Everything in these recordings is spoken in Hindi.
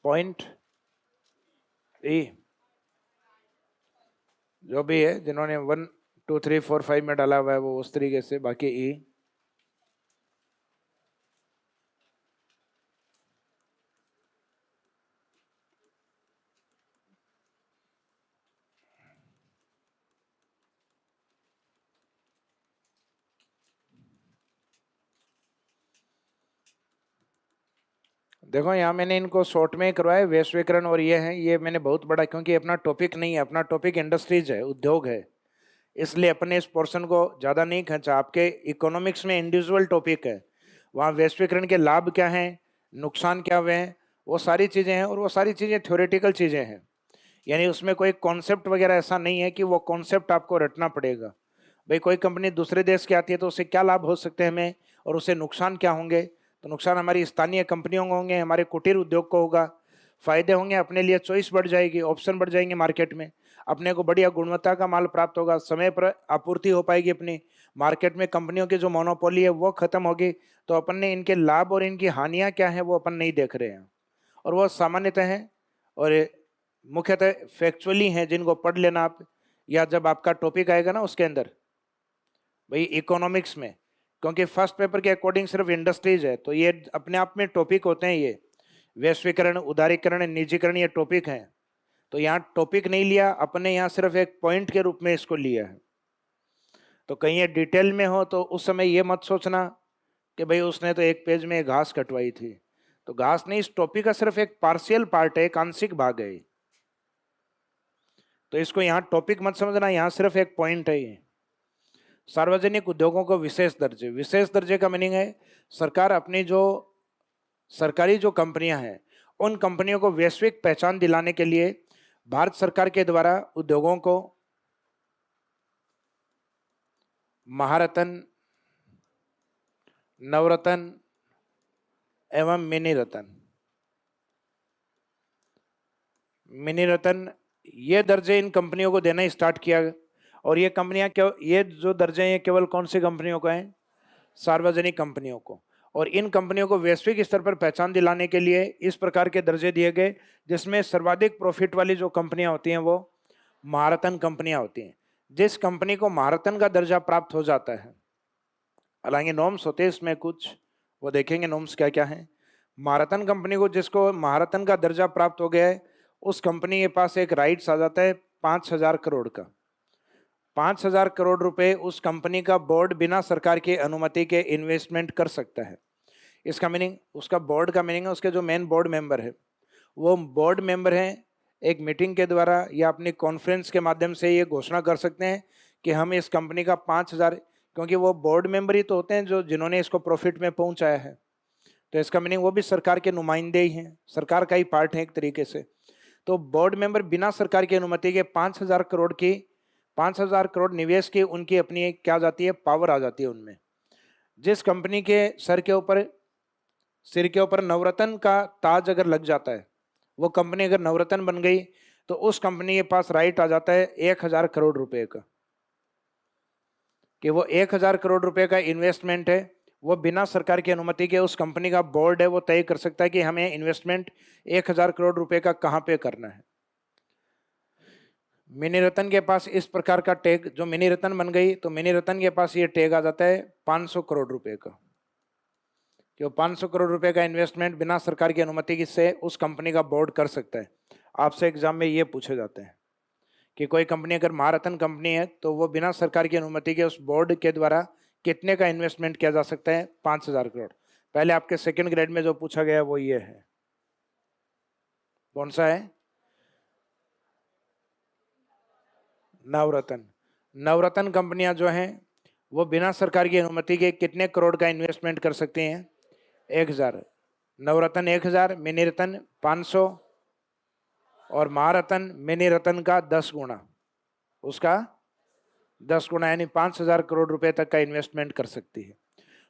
पॉइंट ई, जो भी है, जिन्होंने 1 2 3 4 5 में डाला हुआ है वो उस तरीके से, बाकी ई। देखो यहाँ मैंने इनको शॉर्ट में ही करवाया, वैश्वीकरण और ये है, ये मैंने बहुत बड़ा, क्योंकि अपना टॉपिक नहीं है, अपना टॉपिक इंडस्ट्रीज है, उद्योग है, इसलिए अपने इस पोर्शन को ज़्यादा नहीं खींचा। आपके इकोनॉमिक्स में इंडिविजुअल टॉपिक है, वहाँ वैश्वीकरण के लाभ क्या हैं, नुकसान क्या हुए हैं, वो सारी चीज़ें हैं, और वो सारी चीज़ें थ्योरेटिकल चीज़ें हैं, यानी उसमें कोई कॉन्सेप्ट वगैरह ऐसा नहीं है कि वो कॉन्सेप्ट आपको रटना पड़ेगा। भाई कोई कंपनी दूसरे देश की आती है तो उससे क्या लाभ हो सकते हैं हमें, और उससे नुकसान क्या होंगे, तो नुकसान हमारी स्थानीय कंपनियों को होंगे, हमारे कुटीर उद्योग को होगा, फायदे होंगे, अपने लिए चॉइस बढ़ जाएगी, ऑप्शन बढ़ जाएंगे मार्केट में, अपने को बढ़िया गुणवत्ता का माल प्राप्त होगा, समय पर आपूर्ति हो पाएगी अपनी मार्केट में, कंपनियों की जो मोनोपोली है वो खत्म होगी। तो अपन ने इनके लाभ और इनकी हानियां क्या है वो अपन नहीं देख रहे हैं, और वो सामान्यतः हैं और मुख्यतः फैक्चुअली हैं, जिनको पढ़ लेना आप, या जब आपका टॉपिक आएगा ना उसके अंदर, भाई इकोनॉमिक्स में, क्योंकि फर्स्ट पेपर के अकॉर्डिंग सिर्फ इंडस्ट्रीज है, तो ये अपने आप में टॉपिक होते हैं, ये वैश्वीकरण, उदारीकरण, निजीकरण, ये टॉपिक हैं। तो यहाँ टॉपिक नहीं लिया अपने, यहाँ सिर्फ एक पॉइंट के रूप में इसको लिया है। तो कहीं ये डिटेल में हो तो उस समय ये मत सोचना कि भाई उसने तो एक पेज में घास कटवाई थी, तो घास नहीं, इस टॉपिक का सिर्फ एक पार्शियल पार्ट है, एक आंशिक भाग है, तो इसको यहाँ टॉपिक मत समझना, यहाँ सिर्फ एक पॉइंट है ये। सार्वजनिक उद्योगों को विशेष दर्जे, विशेष दर्जे का मीनिंग है सरकार अपनी जो सरकारी जो कंपनियां हैं उन कंपनियों को वैश्विक पहचान दिलाने के लिए भारत सरकार के द्वारा उद्योगों को महारत्न, नवरत्न एवं मिनी रत्न, मिनी रत्न, ये दर्जे इन कंपनियों को देना स्टार्ट किया। और ये कंपनियां क्यों, ये जो दर्जे हैं केवल कौन सी कंपनियों को हैं, सार्वजनिक कंपनियों को। और इन कंपनियों को वैश्विक स्तर पर पहचान दिलाने के लिए इस प्रकार के दर्जे दिए गए, जिसमें सर्वाधिक प्रॉफिट वाली जो कंपनियां होती हैं वो महारत्न कंपनियां होती हैं। जिस कंपनी को महारत्न का दर्जा प्राप्त हो जाता है, हालांकि नॉर्म्स होते हैं इसमें कुछ, वो देखेंगे नॉर्म्स क्या क्या है। महारत्न कंपनी को, जिसको महारत्न का दर्जा प्राप्त हो गया है, उस कंपनी के पास एक राइट्स आ जाता है 5,000 करोड़ का। 5,000 करोड़ रुपए उस कंपनी का बोर्ड बिना सरकार की अनुमति के इन्वेस्टमेंट कर सकता है। इसका मीनिंग, उसका बोर्ड का मीनिंग है उसके जो मेन बोर्ड मेंबर है, वो बोर्ड मेंबर हैं, एक मीटिंग के द्वारा या अपनी कॉन्फ्रेंस के माध्यम से ये घोषणा कर सकते हैं कि हम इस कंपनी का 5,000, क्योंकि वो बोर्ड मेंबर ही तो होते हैं जो जिन्होंने इसको प्रॉफिट में पहुंचाया है, तो इसका मीनिंग वो भी सरकार के नुमाइंदे ही हैं, सरकार का ही पार्ट है एक तरीके से। तो बोर्ड मेंबर बिना सरकार की अनुमति के 5,000 करोड़ की, 5,000 करोड़ निवेश की उनकी अपनी क्या जाती है, पावर आ जाती है उनमें। जिस कंपनी के सिर के ऊपर नवरत्न का ताज अगर लग जाता है, वो कंपनी अगर नवरत्न बन गई, तो उस कंपनी के पास राइट आ जाता है 1,000 करोड़ रुपए का, कि वो 1,000 करोड़ रुपए का इन्वेस्टमेंट है, वो बिना सरकार की अनुमति के उस कंपनी का बोर्ड है वो तय कर सकता है कि हमें इन्वेस्टमेंट 1,000 करोड़ रुपए का कहां पे करना है। मिनी रत्न के पास इस प्रकार का टैग, जो मिनी रत्न बन गई तो मिनी रत्न के पास ये टैग आ जाता है 500 करोड़ रुपए का, कि वो 500 करोड़ रुपए का इन्वेस्टमेंट बिना सरकार की अनुमति से उस कंपनी का बोर्ड कर सकता है। आपसे एग्जाम में ये पूछे जाते हैं कि कोई कंपनी अगर महारत्न कंपनी है तो वो बिना सरकार की अनुमति के उस बोर्ड के द्वारा कितने का इन्वेस्टमेंट किया जा सकता है, 5,000 करोड़। पहले आपके सेकंड ग्रेड में जो पूछा गया वो ये है, कौन सा है, नवरत्न। नवरत्न कंपनियां जो हैं वो बिना सरकार की अनुमति के कितने करोड़ का इन्वेस्टमेंट कर सकती हैं, 1,000। नवरत्न 1,000, मिनी रत्न 500, और महारत्न मिनी रत्न का 10 गुना, उसका 10 गुना, यानी 5,000 करोड़ रुपए तक का इन्वेस्टमेंट कर सकती है।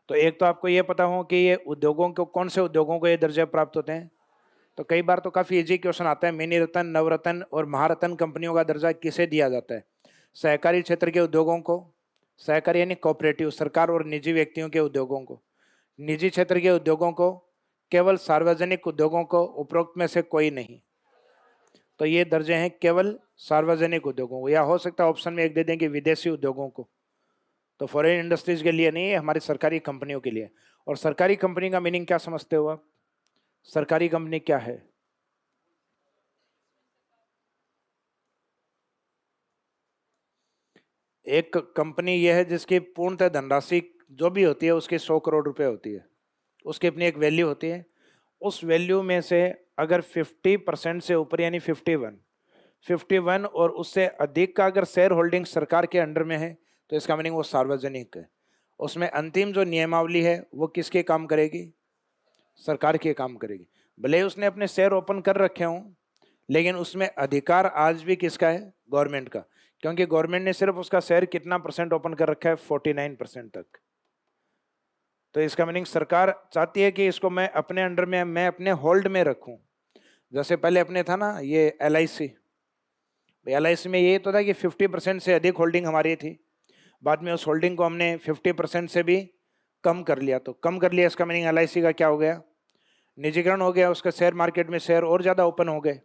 तो एक तो आपको ये पता हो कि ये उद्योगों को, कौन से उद्योगों को ये दर्जे प्राप्त होते हैं। तो कई बार तो काफी इजी क्वेश्चन आता है, मिनी रत्न, नवरत्न और महारत्न कंपनियों का दर्जा किसे दिया जाता है, सहकारी क्षेत्र के उद्योगों को, सहकारी यानी कोऑपरेटिव, सरकार और निजी व्यक्तियों के उद्योगों को, निजी क्षेत्र के उद्योगों को, केवल सार्वजनिक उद्योगों को, उपरोक्त में से कोई नहीं। तो ये दर्जे हैं केवल सार्वजनिक उद्योगों को, या हो सकता है ऑप्शन में एक दे दें कि विदेशी उद्योगों को। तो फॉरेन इंडस्ट्रीज के लिए नहीं है, हमारी सरकारी कंपनियों के लिए। और सरकारी कंपनी का मीनिंग क्या समझते हो आप? सरकारी कंपनी क्या है? एक कंपनी यह है जिसकी पूर्णतः धनराशि जो भी होती है उसकी 100 करोड़ रुपए होती है, उसकी अपनी एक वैल्यू होती है। उस वैल्यू में से अगर 50% से ऊपर यानी 51 और उससे अधिक का अगर शेयर होल्डिंग सरकार के अंडर में है तो इसका मीनिंग वो सार्वजनिक है। उसमें अंतिम जो नियमावली है वो किसके काम करेगी? सरकार के काम करेगी। भले ही उसने अपने शेयर ओपन कर रखे हों, लेकिन उसमें अधिकार आज भी किसका है? गवर्नमेंट का। क्योंकि गवर्नमेंट ने सिर्फ उसका शेयर कितना परसेंट ओपन कर रखा है? 49% तक। तो इसका मीनिंग सरकार चाहती है कि इसको मैं अपने अंडर में, मैं अपने होल्ड में रखूं। जैसे पहले अपने था ना ये LIC, LIC में ये तो था कि 50% से अधिक होल्डिंग हमारी थी, बाद में उस होल्डिंग को हमने 50% से भी कम कर लिया। तो कम कर लिया, इसका मीनिंग LIC का क्या हो गया? निजीकरण हो गया, उसका शेयर मार्केट में शेयर और ज़्यादा ओपन हो गए।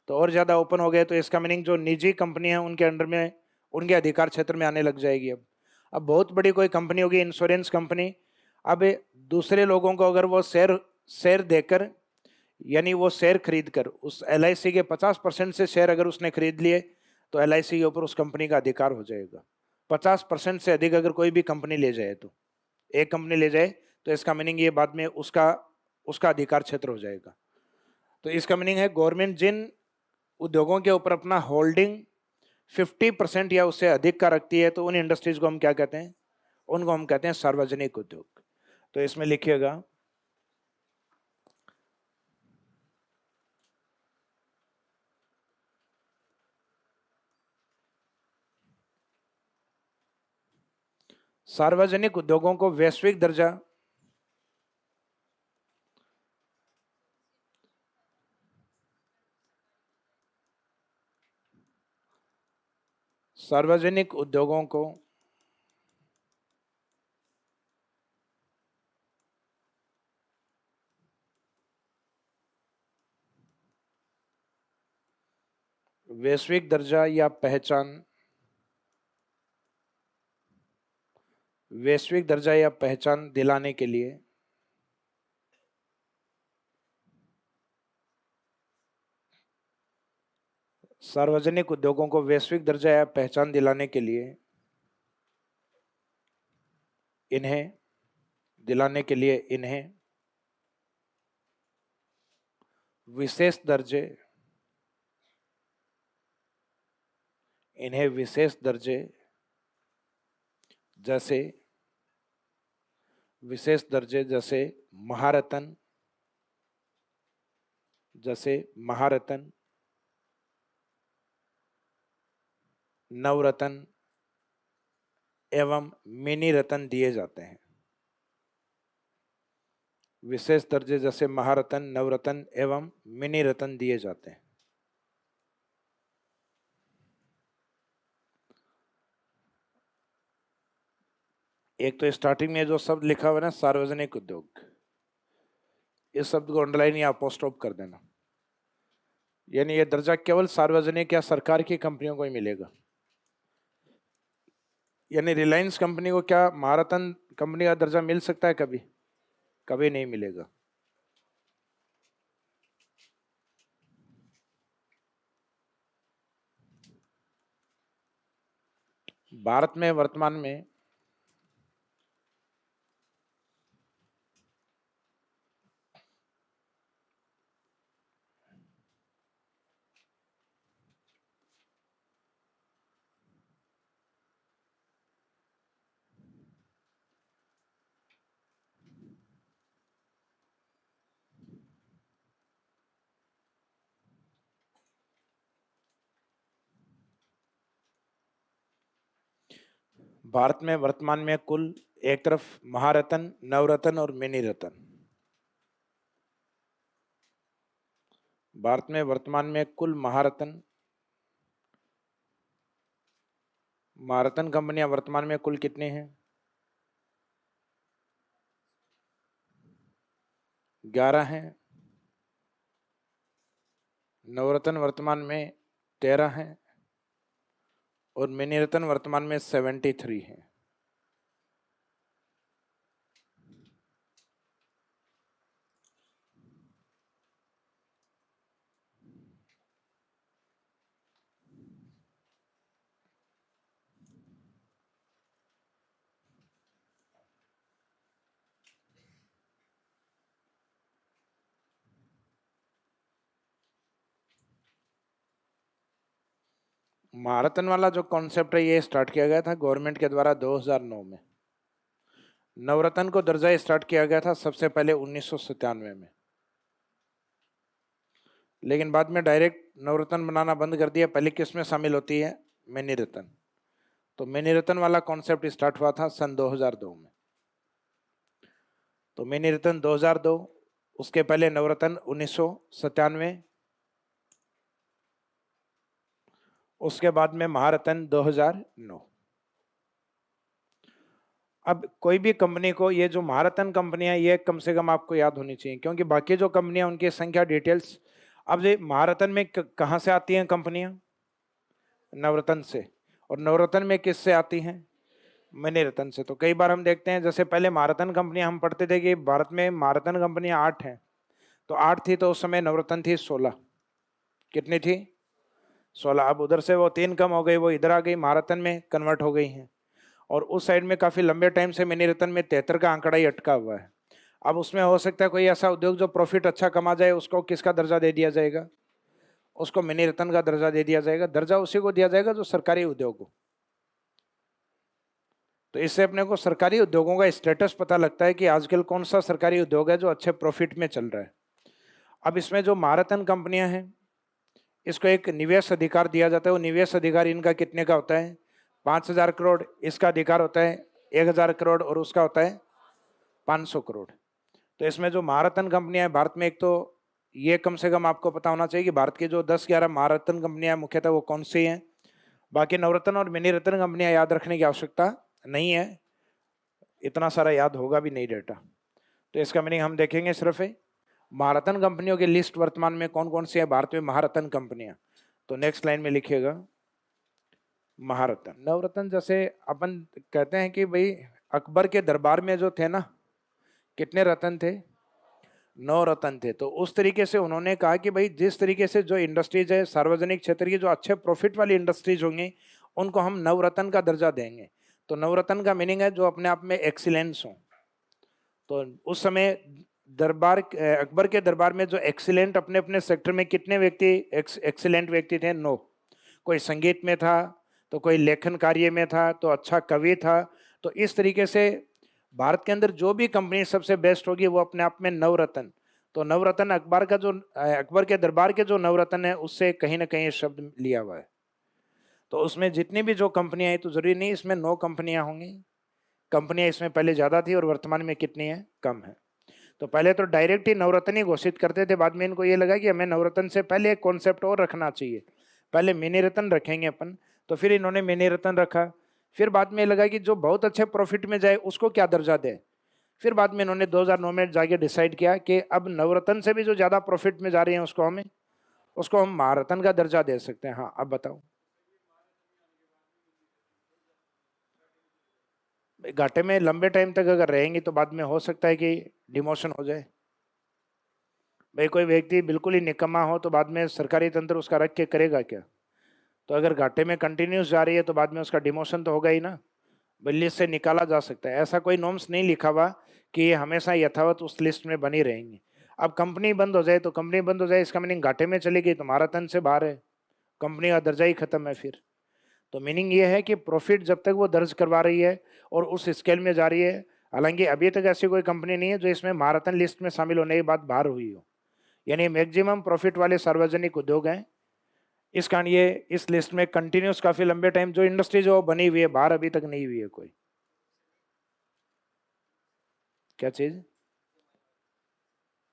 तो और ज़्यादा ओपन हो गए तो इसका मीनिंग जो निजी कंपनी है उनके अंडर में, उनके अधिकार क्षेत्र में आने लग जाएगी। अब बहुत बड़ी कोई कंपनी होगी, इंश्योरेंस कंपनी, अब दूसरे लोगों को अगर वो शेयर शेयर देकर, यानी वो शेयर खरीद कर उस LIC के 50% से शेयर अगर उसने खरीद लिए तो LIC के ऊपर उस कंपनी का अधिकार हो जाएगा। 50% से अधिक अगर कोई भी कंपनी ले जाए, तो एक कंपनी ले जाए तो इसका मीनिंग ये बाद में उसका उसका अधिकार क्षेत्र हो जाएगा। तो इसका मीनिंग है गवर्नमेंट जिन उद्योगों के ऊपर अपना होल्डिंग 50% या उससे अधिक का रखती है तो उन इंडस्ट्रीज को हम क्या कहते हैं? उनको हम कहते हैं सार्वजनिक उद्योग। तो इसमें लिखिएगा सार्वजनिक उद्योगों को वैश्विक दर्जा, सार्वजनिक उद्योगों को वैश्विक दर्जा या पहचान, वैश्विक दर्जा या पहचान दिलाने के लिए सार्वजनिक उद्योगों को वैश्विक दर्जा या पहचान दिलाने के लिए इन्हें विशेष दर्जे जैसे महारत्न, नवरत्न एवं मिनी रत्न दिए जाते हैं। विशेष दर्जे जैसे महारत्न, नवरत्न एवं मिनी रत्न दिए जाते हैं। एक तो स्टार्टिंग में जो शब्द लिखा हुआ है ना सार्वजनिक उद्योग, इस शब्द को अंडरलाइन या अपोस्ट्रोफ कर देना। यानी यह दर्जा केवल सार्वजनिक या सरकार की कंपनियों को ही मिलेगा। यानी रिलायंस कंपनी को क्या महारत्न कंपनी का दर्जा मिल सकता है? कभी कभी नहीं मिलेगा। भारत में वर्तमान में वर्तमान में कुल, एक तरफ महारत्न, नवरत्न और मिनी रत्न, भारत में वर्तमान में कुल महारत्न कंपनियां वर्तमान में कुल कितनी हैं? 11 हैं, नवरत्न वर्तमान में 13 हैं और मिनी रत्न वर्तमान में 73 हैं। महारत्न वाला जो कॉन्सेप्ट है ये स्टार्ट किया गया था गवर्नमेंट के द्वारा 2009 में। नवरत्न को दर्जा स्टार्ट किया गया था सबसे पहले 1997 में, लेकिन बाद में डायरेक्ट नवरत्न बनाना बंद कर दिया। पहली किस में शामिल होती है? मिनी रत्न। तो मिनी रत्न वाला कॉन्सेप्ट स्टार्ट हुआ था सन 2002 में। तो मिनी रत्न 2002, उसके पहले नवरत्न 1997, उसके बाद में महारत्न 2009। अब कोई भी कंपनी को ये जो महारत्न कंपनियां ये कम से कम आपको याद होनी चाहिए, क्योंकि बाकी जो कंपनियां उनकी संख्या डिटेल्स। अब ये महारत्न में कहां से आती हैं कंपनियां? नवरत्न से। और नवरत्न में किससे आती हैं? मिनी रत्न से। तो कई बार हम देखते हैं, जैसे पहले महारत्न कंपनियां हम पढ़ते थे कि भारत में महारत्न कंपनियां 8 हैं, तो 8 थी तो उस समय नवरत्न थी 16। कितनी थी? 16। अब उधर से वो 3 कम हो गई, वो इधर आ गई, महारत्न में कन्वर्ट हो गई हैं। और उस साइड में काफी लंबे टाइम से मिनी रत्न में 73 का आंकड़ा ही अटका हुआ है। अब उसमें हो सकता है कोई ऐसा उद्योग जो प्रॉफिट अच्छा कमा जाए, उसको किसका दर्जा दे दिया जाएगा? उसको मिनी रत्न का दर्जा दे दिया जाएगा। दर्जा उसी को दिया जाएगा जो सरकारी उद्योग हो। तो इससे अपने को सरकारी उद्योगों का स्टेटस पता लगता है कि आजकल कौन सा सरकारी उद्योग है जो अच्छे प्रॉफिट में चल रहा है। अब इसमें जो महारत्न कंपनियां हैं, इसको एक निवेश अधिकार दिया जाता है। वो निवेश अधिकार इनका कितने का होता है? 5,000 करोड़। इसका अधिकार होता है 1,000 करोड़ और उसका होता है 500 करोड़। तो इसमें जो महारत्न कंपनियां हैं भारत में, एक तो ये कम से कम आपको पता होना चाहिए कि भारत की जो 10-11 महारत्न कंपनियां मुख्यतः वो कौन सी हैं। बाकी नवरत्न और मिनी रत्न कंपनियां याद रखने की आवश्यकता नहीं है, इतना सारा याद होगा भी नहीं डेटा। तो इसका मीनिंग हम देखेंगे सिर्फ है महारत्न कंपनियों की लिस्ट वर्तमान में कौन कौन सी है भारत में महारत्न कंपनियां। तो नेक्स्ट लाइन में लिखिएगा महारत्न। नवरत्न जैसे अपन कहते हैं कि भाई अकबर के दरबार में जो थे ना, कितने रत्न थे? 9 रत्न थे। तो उस तरीके से उन्होंने कहा कि भाई जिस तरीके से जो इंडस्ट्रीज है सार्वजनिक क्षेत्र की, जो अच्छे प्रॉफिट वाली इंडस्ट्रीज होंगी, उनको हम नवरत्न का दर्जा देंगे। तो नवरत्न का मीनिंग है जो अपने आप में एक्सीलेंस हो। तो उस समय अकबर के दरबार में जो एक्सीलेंट अपने अपने सेक्टर में कितने व्यक्ति एक्सीलेंट व्यक्ति थे? 9। कोई संगीत में था, तो कोई लेखन कार्य में था, तो अच्छा कवि था। तो इस तरीके से भारत के अंदर जो भी कंपनी सबसे बेस्ट होगी वो अपने आप में नवरत्न। तो नवरत्न अकबर के दरबार के जो नवरत्न है उससे कहीं ना कहीं शब्द लिया हुआ है। तो उसमें जितनी भी जो कंपनियां आई, तो जरूरी नहीं इसमें 9 कंपनियां होंगी। कंपनियां इसमें पहले ज्यादा थी और वर्तमान में कितनी है? कम है। तो पहले तो डायरेक्ट ही नवरत्न ही घोषित करते थे, बाद में इनको ये लगा कि हमें नवरत्न से पहले एक कॉन्सेप्ट और रखना चाहिए, पहले मिनी रत्न रखेंगे अपन। तो फिर इन्होंने मिनी रत्न रखा। फिर बाद में लगा कि जो बहुत अच्छे प्रॉफिट में जाए उसको क्या दर्जा दे। फिर बाद में इन्होंने 2009 में जाके डिसाइड किया कि अब नवरत्न से भी जो ज्यादा प्रॉफिट में जा रही है उसको हम महारत्न का दर्जा दे सकते हैं। हाँ, अब बताओ। घाटे में लंबे टाइम तक अगर रहेंगी तो बाद में हो सकता है कि डिमोशन हो जाए। भाई कोई व्यक्ति बिल्कुल ही निकम्मा हो तो बाद में सरकारी तंत्र उसका रख के करेगा क्या? तो अगर घाटे में कंटिन्यूस जा रही है तो बाद में उसका डिमोशन तो होगा ही ना, लिस्ट से निकाला जा सकता है। ऐसा कोई नॉर्म्स नहीं लिखा हुआ कि ये हमेशा यथावत उस लिस्ट में बनी रहेंगी। अब कंपनी बंद हो जाए तो कंपनी बंद हो जाए, इसका मीनिंग घाटे में चली गई तो महारत्न से बाहर है, कंपनी का दर्जा ही खत्म है फिर। तो मीनिंग ये है कि प्रॉफिट जब तक वो दर्ज करवा रही है और उस स्केल में जा रही है, हालांकि अभी तक ऐसी कोई कंपनी नहीं है जो इसमें महारत्न लिस्ट में शामिल होने के बाद बाहर हुई हो, यानी मैक्सिमम प्रॉफिट वाले सार्वजनिक उद्योग हैं। इस कारण ये इस लिस्ट में कंटिन्यूस काफी लंबे टाइम जो इंडस्ट्री जो बनी हुई है, बाहर अभी तक नहीं हुई है कोई। क्या चीज?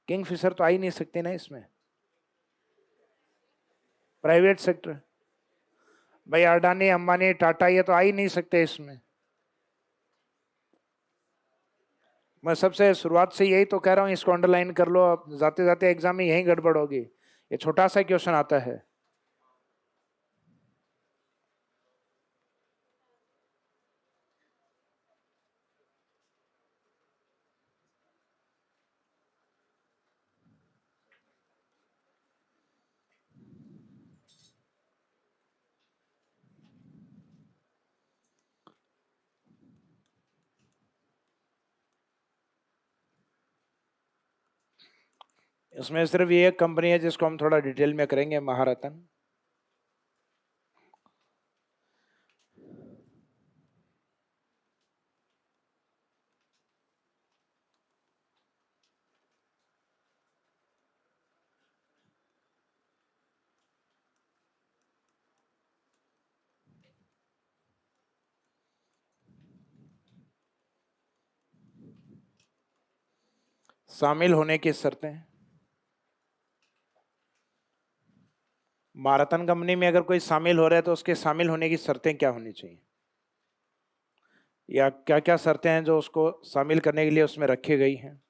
किंगफिशर तो आ ही नहीं सकती ना इसमें, प्राइवेट सेक्टर। भाई अडानी अंबानी टाटा ये तो आ ही नहीं सकते इसमें। मैं सबसे शुरुआत से यही तो कह रहा हूँ, इसको अंडरलाइन कर लो, अब जाते जाते एग्जाम में यही गड़बड़ होगी। ये छोटा सा क्वेश्चन आता है। इसमें सिर्फ ये एक कंपनी है जिसको हम थोड़ा डिटेल में करेंगे, महारत्न। शामिल होने की शर्तें। महारत्न कंपनी में अगर कोई शामिल हो रहा है तो उसके शामिल होने की शर्तें क्या होनी चाहिए, या क्या क्या शर्तें हैं जो उसको शामिल करने के लिए उसमें रखी गई हैं।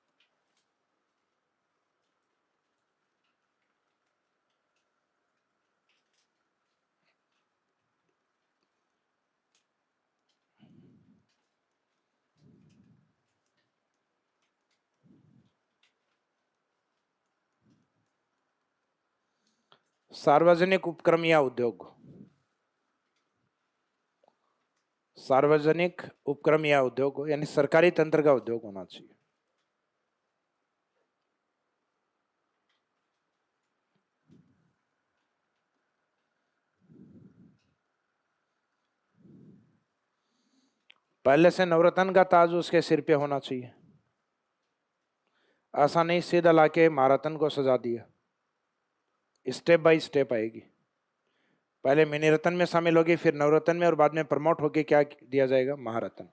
सार्वजनिक उपक्रम या उद्योग। सार्वजनिक उपक्रम या उद्योग यानी सरकारी तंत्र का उद्योग होना चाहिए। पहले से नवरत्न का ताज उसके सिर पे होना चाहिए। ऐसा नहीं सीधा लाके महारत्न को सजा दिया। स्टेप बाय स्टेप आएगी। पहले मिनी रत्न में शामिल होगी, फिर नवरत्न में, और बाद में प्रमोट होके क्या दिया जाएगा, महारत्न।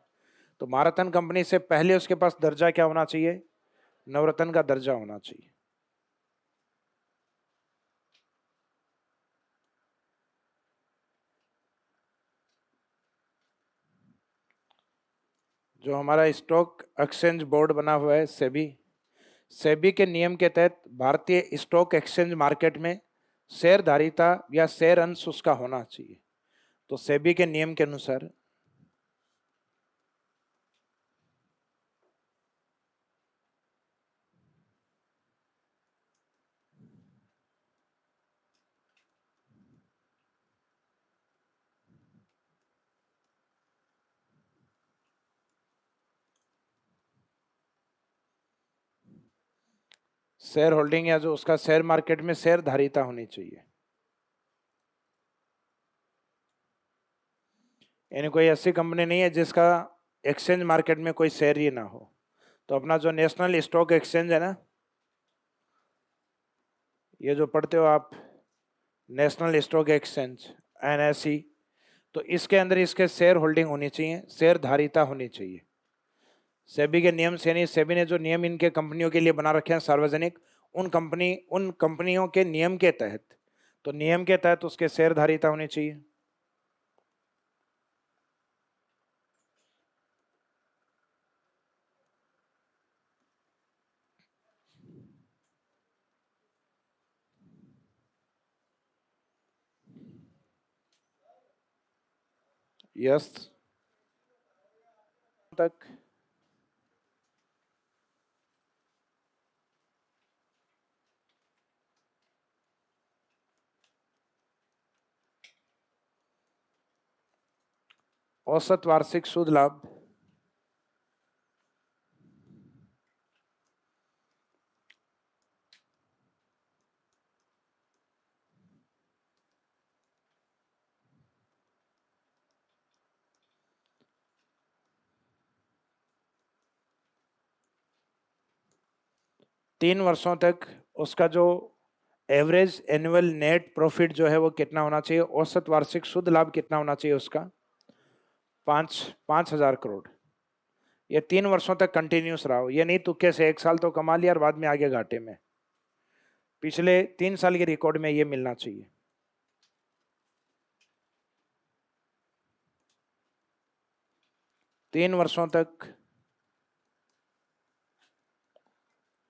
तो महारत्न कंपनी से पहले उसके पास दर्जा क्या होना चाहिए, नवरत्न का दर्जा होना चाहिए। जो हमारा स्टॉक एक्सचेंज बोर्ड बना हुआ है, सेबी, सेबी के नियम के तहत भारतीय स्टॉक एक्सचेंज मार्केट में शेयर धारिता या शेयर अंश उसका होना चाहिए। तो सेबी के नियम के अनुसार शेयर होल्डिंग या जो उसका शेयर मार्केट में शेयर धारिता होनी चाहिए। यानी कोई ऐसी कंपनी नहीं है जिसका एक्सचेंज मार्केट में कोई शेयर ही ना हो। तो अपना जो नेशनल स्टॉक एक्सचेंज है ना, ये जो पढ़ते हो आप, नेशनल स्टॉक एक्सचेंज, एनएसई, तो इसके अंदर इसके शेयर होल्डिंग होनी चाहिए, शेयर धारिता होनी चाहिए। सेबी के नियम से, यानी सेबी ने जो नियम इनके कंपनियों के लिए बना रखे हैं सार्वजनिक, उन कंपनियों के नियम के तहत, तो नियम के तहत उसके शेयर धारिता होनी चाहिए। यस तक औसत वार्षिक शुद्ध लाभ 3 वर्षों तक उसका जो एवरेज एनुअल नेट प्रॉफिट जो है वो कितना होना चाहिए, औसत वार्षिक शुद्ध लाभ कितना होना चाहिए उसका, 5,000 करोड़। ये 3 वर्षों तक कंटिन्यूस रहा हो, ये नहीं तुक्के से 1 साल तो कमा लिया और बाद में आगे घाटे में। पिछले 3 साल के रिकॉर्ड में ये मिलना चाहिए। तीन वर्षों तक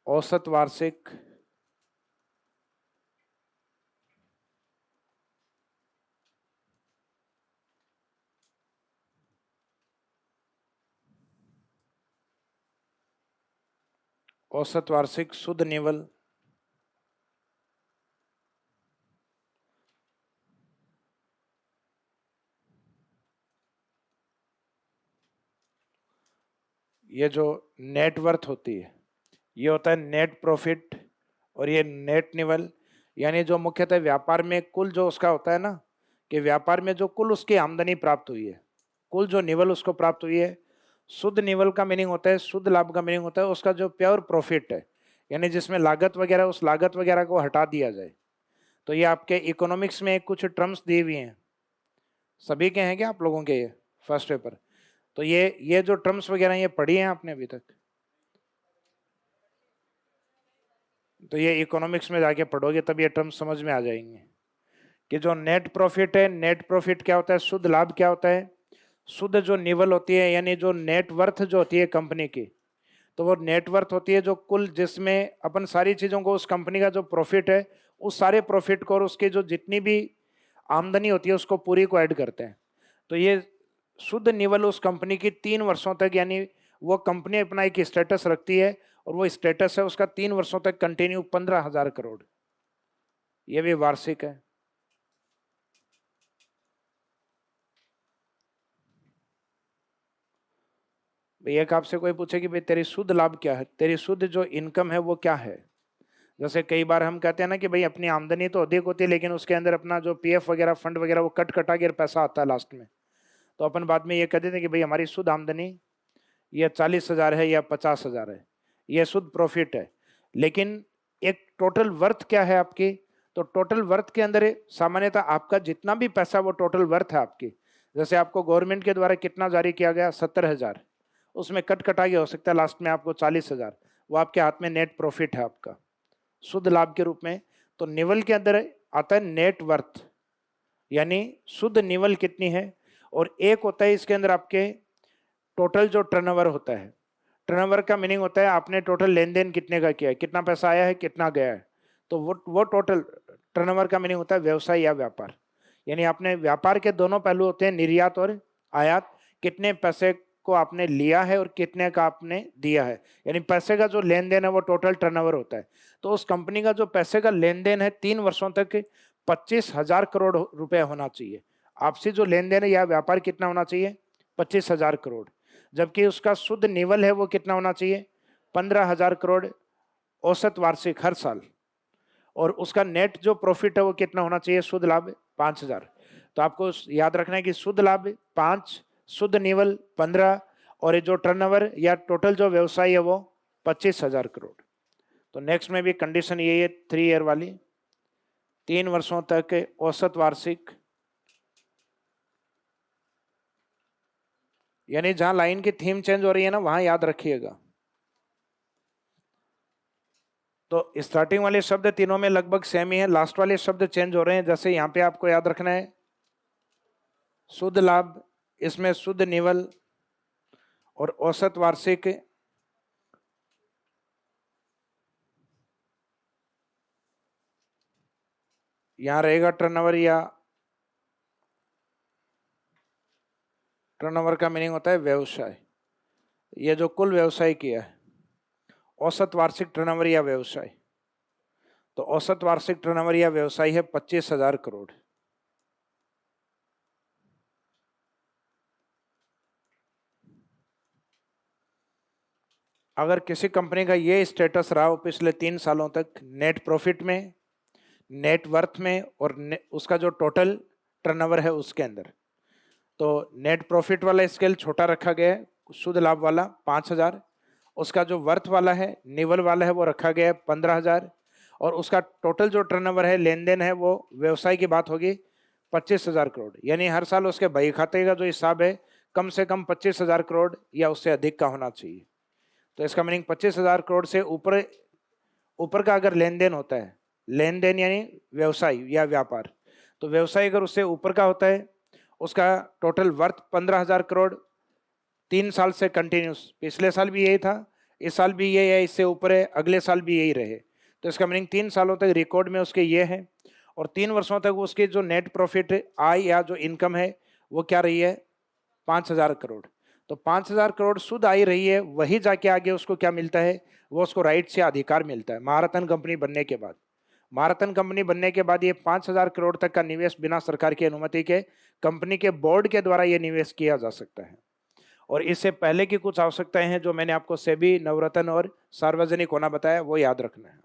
औसत वार्षिक शुद्ध निवल ये जो नेट वर्थ होती है ये होता है नेट प्रॉफिट, और ये नेट निवल यानी जो मुख्यतः व्यापार में कुल जो उसका होता है ना, कि व्यापार में जो कुल उसकी आमदनी प्राप्त हुई है, कुल जो निवल उसको प्राप्त हुई है। शुद्ध निवल का मीनिंग होता है, शुद्ध लाभ का मीनिंग होता है उसका जो प्योर प्रॉफिट है, यानी जिसमें लागत वगैरह, उस लागत वगैरह को हटा दिया जाए। तो ये आपके इकोनॉमिक्स में कुछ टर्म्स दिए हुए हैं, सभी के हैं क्या आप लोगों के, ये फर्स्ट पेपर? तो ये जो टर्म्स वगैरह ये पढ़ी हैं आपने अभी तक? तो ये इकोनॉमिक्स में जाके पढ़ोगे तब ये टर्म्स समझ में आ जाएंगे कि जो नेट प्रॉफिट है, नेट प्रॉफिट क्या होता है, शुद्ध लाभ क्या होता है, शुद्ध जो निवल होती है यानी जो नेट वर्थ जो होती है कंपनी की, तो वो नेट वर्थ होती है जो कुल, जिसमें अपन सारी चीजों को, उस कंपनी का जो प्रॉफिट है उस सारे प्रॉफिट को और उसकी जो जितनी भी आमदनी होती है उसको पूरी को ऐड करते हैं। तो ये शुद्ध निवल उस कंपनी की 3 वर्षों तक, यानी वो कंपनी अपना एक स्टेटस रखती है और वो स्टेटस है उसका 3 वर्षों तक कंटिन्यू, 15,000 करोड़, ये भी वार्षिक है। भाई एक आपसे कोई पूछे कि भाई तेरी शुद्ध लाभ क्या है, तेरी शुद्ध जो इनकम है वो क्या है। जैसे कई बार हम कहते हैं ना कि भाई अपनी आमदनी तो अधिक होती है लेकिन उसके अंदर अपना जो पीएफ वगैरह फंड वगैरह वो कट कटा के पैसा आता है लास्ट में, तो अपन बाद में ये कहते थे कि भाई हमारी शुद्ध आमदनी ये 40,000 है या 50,000 है, ये शुद्ध प्रॉफिट है। लेकिन एक टोटल वर्थ क्या है आपकी, तो टोटल वर्थ के अंदर सामान्यतः आपका जितना भी पैसा वो टोटल वर्थ है आपकी। जैसे आपको गवर्नमेंट के द्वारा कितना जारी किया गया, 70,000, उसमें कट कटा के हो सकता है लास्ट में आपको 40,000, वो आपके हाथ में नेट प्रॉफिट है आपका शुद्ध लाभ के रूप में। तो निवल के अंदर आता है नेट वर्थ, यानी शुद्ध निवल कितनी है, और एक होता है इसके अंदर आपके टोटल जो टर्नओवर होता है। टर्नओवर का मीनिंग होता है आपने टोटल लेन देन कितने का किया है, कितना पैसा आया है कितना गया है, तो वो टोटल टर्नओवर का मीनिंग होता है व्यवसाय या व्यापार, यानी आपने व्यापार के दोनों पहलू होते हैं, निर्यात और आयात, कितने पैसे को आपने लिया है और कितने का आपने दिया है, यानी पैसे का जो लेन देन है वो टोटल टर्नओवर होता है। तो उस कंपनी का जो पैसे का लेन देन है 3 वर्षों तक 25,000 करोड़ रुपए होना चाहिए। आपसी जो लेन देन है या व्यापार कितना होना चाहिए, 25,000 करोड़, जबकि उसका शुद्ध निवल है वो कितना होना चाहिए, 15,000 करोड़ औसत वार्षिक हर साल, और उसका नेट जो प्रॉफिट है वो कितना होना चाहिए, शुद्ध लाभ 5,000। तो आपको याद रखना है कि शुद्ध लाभ 5, शुद्ध निवल 15, और ये जो टर्नओवर या टोटल जो व्यवसाय है वो 25,000 करोड़। तो नेक्स्ट में भी कंडीशन यही है 3 ईयर वाली, 3 वर्षों तक औसत वार्षिक, यानी जहां लाइन की थीम चेंज हो रही है ना वहां याद रखिएगा। तो स्टार्टिंग वाले शब्द तीनों में लगभग सेम ही है, लास्ट वाले शब्द चेंज हो रहे हैं। जैसे यहाँ पे आपको याद रखना है शुद्ध लाभ, इसमें शुद्ध निवल और औसत वार्षिक, यहां रहेगा टर्नओवर, या टर्नओवर का मीनिंग होता है व्यवसाय, ये जो कुल व्यवसाय किया है, औसत वार्षिक टर्नओवर या व्यवसाय। तो औसत वार्षिक टर्नओवर या व्यवसाय है 25,000 करोड़। अगर किसी कंपनी का ये स्टेटस रहा हो पिछले 3 सालों तक, नेट प्रॉफिट में, नेट वर्थ में, और उसका जो टोटल टर्नओवर है उसके अंदर, तो नेट प्रॉफिट वाला स्केल छोटा रखा गया है, शुद्ध लाभ वाला 5,000, उसका जो वर्थ वाला है, निवल वाला है, वो रखा गया है 15,000, और उसका टोटल जो टर्नओवर है, लेन देन है, वो व्यवसाय की बात होगी 25,000 करोड़। यानी हर साल उसके बही खाते का जो हिसाब है कम से कम 25,000 करोड़ या उससे अधिक का होना चाहिए। तो इसका मीनिंग 25,000 करोड़ से ऊपर ऊपर का अगर लेन देन होता है, लेन देन यानी व्यवसाय या व्यापार, तो व्यवसाय अगर उससे ऊपर का होता है, उसका टोटल वर्थ 15,000 करोड़ 3 साल से कंटिन्यूस, पिछले साल भी यही था, इस साल भी ये है, इससे ऊपर है, अगले साल भी यही रहे, तो इसका मीनिंग 3 सालों तक रिकॉर्ड में उसके ये है, और 3 वर्षों तक उसकी जो नेट प्रॉफिट आय या जो इनकम है वो क्या रही है, 5,000 करोड़। तो 5,000 करोड़ शुद्ध आई रही है, वही जाके आगे उसको क्या मिलता है, वो उसको राइट से अधिकार मिलता है महारत्न कंपनी बनने के बाद। महारत्न कंपनी बनने के बाद ये 5,000 करोड़ तक का निवेश बिना सरकार की अनुमति के कंपनी के बोर्ड के द्वारा ये निवेश किया जा सकता है। और इससे पहले की कुछ आवश्यकताएं हैं जो मैंने आपको सेबी, नवरत्न और सार्वजनिक होना बताया, वो याद रखना है।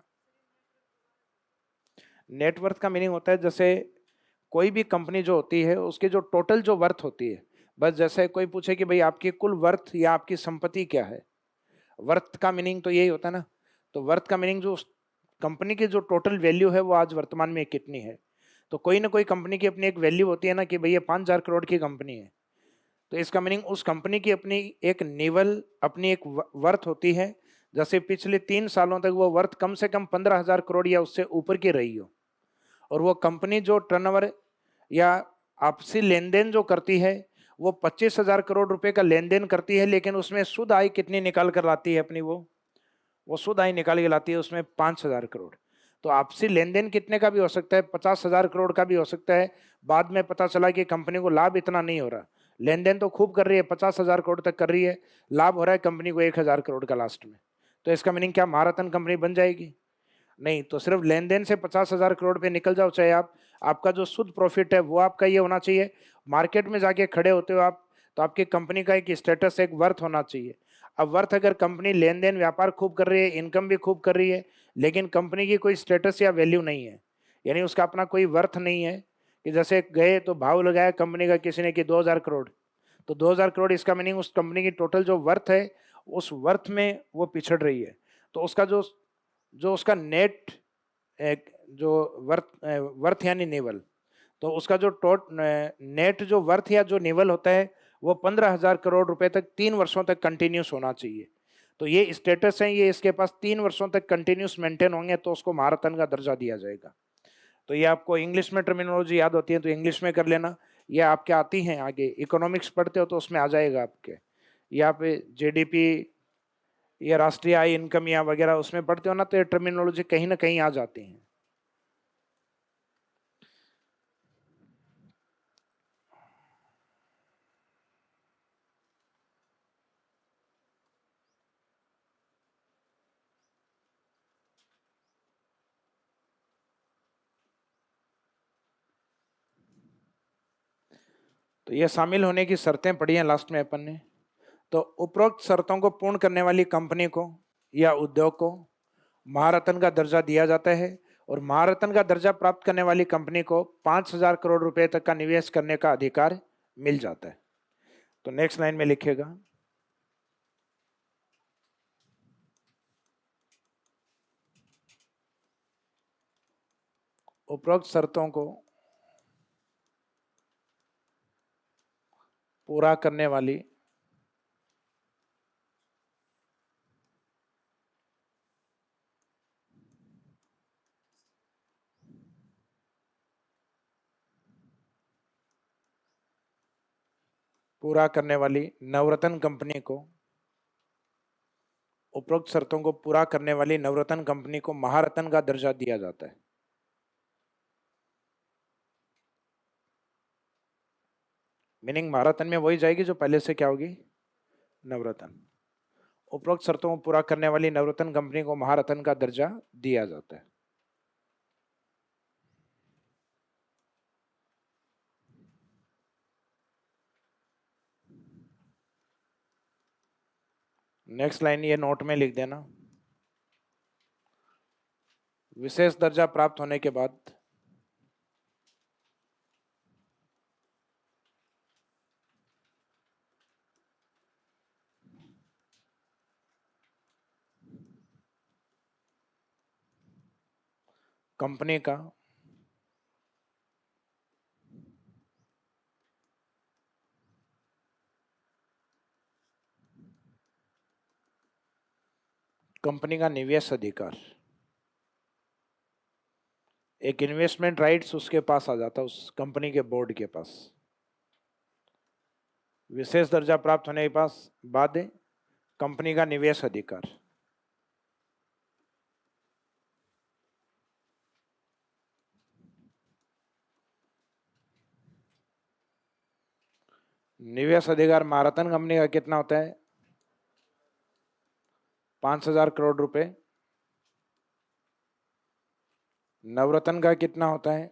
नेटवर्थ का मीनिंग होता है जैसे कोई भी कंपनी जो होती है उसकी जो टोटल जो वर्थ होती है, बस जैसे कोई पूछे कि भाई आपकी कुल वर्थ या आपकी संपत्ति क्या है, वर्थ का मीनिंग तो यही होता है ना। तो वर्थ का मीनिंग जो कंपनी की जो टोटल वैल्यू है वो आज वर्तमान में कितनी है। तो कोई ना कोई कंपनी की अपनी एक वैल्यू होती है ना कि भाई ये 5,000 करोड़ की कंपनी है, तो इसका मीनिंग उस कंपनी की अपनी एक निवल, अपनी एक वर्थ होती है। जैसे पिछले 3 सालों तक वो वर्थ कम से कम 15,000 करोड़ या उससे ऊपर की रही हो, और वो कंपनी जो टर्नओवर या आपसी लेन देन जो करती है वो 25,000 करोड़ रुपए का लेन देन करती है, लेकिन उसमें शुद्ध आय कितनी निकाल कर लाती है अपनी, वो शुद्ध आय निकाल के लाती है उसमें 5,000 करोड़। तो आपसी लेन देन कितने का भी हो सकता है, 50,000 करोड़ का भी हो सकता है। बाद में पता चला कि कंपनी को लाभ इतना नहीं हो रहा, लेन देन तो खूब कर रही है, 50,000 करोड़ तक कर रही है, लाभ हो रहा है कंपनी को 1,000 करोड़ का लास्ट में। तो इसका मीनिंग क्या महारत्न कंपनी बन जाएगी? नहीं। तो सिर्फ लेन देन से 50,000 करोड़ पे निकल जाओ, चाहे आपका जो शुद्ध प्रॉफिट है वो आपका ये होना चाहिए। मार्केट में जाके खड़े होते हो आप, तो आपकी कंपनी का एक स्टेटस, एक वर्थ होना चाहिए। अब वर्थ, अगर कंपनी लेन देन व्यापार खूब कर रही है, इनकम भी खूब कर रही है, लेकिन कंपनी की कोई स्टेटस या वैल्यू नहीं है, यानी उसका अपना कोई वर्थ नहीं है, कि जैसे गए तो भाव लगाया कंपनी का किसी ने कि 2,000 करोड़, तो 2,000 करोड़, इसका मीनिंग उस कंपनी की टोटल जो वर्थ है उस वर्थ में वो पिछड़ रही है। तो उसका जो जो उसका नेट, जो वर्थ यानी निवल, तो उसका जो नेट जो वर्थ या जो निवल होता है वो 15,000 करोड़ रुपए तक 3 वर्षों तक कंटिन्यूस होना चाहिए। तो ये स्टेटस है, ये इसके पास 3 वर्षों तक कंटिन्यूस मेंटेन होंगे तो उसको महारत्न का दर्जा दिया जाएगा। तो ये आपको इंग्लिश में टर्मिनोलॉजी याद होती है तो इंग्लिश में कर लेना, ये आपके आती हैं आगे, इकोनॉमिक्स पढ़ते हो तो उसमें आ जाएगा आपके। यहाँ पे जीडीपी या राष्ट्रीय आय, इनकम या वगैरह उसमें पढ़ते हो ना, तो ये टर्मिनोलॉजी कहीं ना कहीं आ जाती है। तो ये शामिल होने की शर्तें पढ़ी हैं लास्ट में अपन ने। तो उपरोक्त शर्तों को पूर्ण करने वाली कंपनी को या उद्योग को महारत्न का दर्जा दिया जाता है, और महारत्न का दर्जा प्राप्त करने वाली कंपनी को 5,000 करोड़ रुपए तक का निवेश करने का अधिकार मिल जाता है। तो नेक्स्ट लाइन में लिखिएगा, उपरोक्त शर्तों को पूरा करने वाली नवरत्न कंपनी को, उपरोक्त शर्तों को पूरा करने वाली नवरत्न कंपनी को महारत्न का दर्जा दिया जाता है। मीनिंग महारत्न में वही जाएगी जो पहले से क्या होगी, नवरत्न। उपरोक्त शर्तों को पूरा करने वाली नवरत्न कंपनी को महारत्न का दर्जा दिया जाता है। नेक्स्ट लाइन ये नोट में लिख देना, विशेष दर्जा प्राप्त होने के बाद कंपनी का निवेश अधिकार, एक इन्वेस्टमेंट राइट्स उसके पास आ जाता है, उस कंपनी के बोर्ड के पास। विशेष दर्जा प्राप्त होने के पास बाद कंपनी का निवेश अधिकार। निवेश अधिकार महारत्न कंपनी का कितना होता है? 5,000 करोड़ रुपए। नवरत्न का कितना होता है?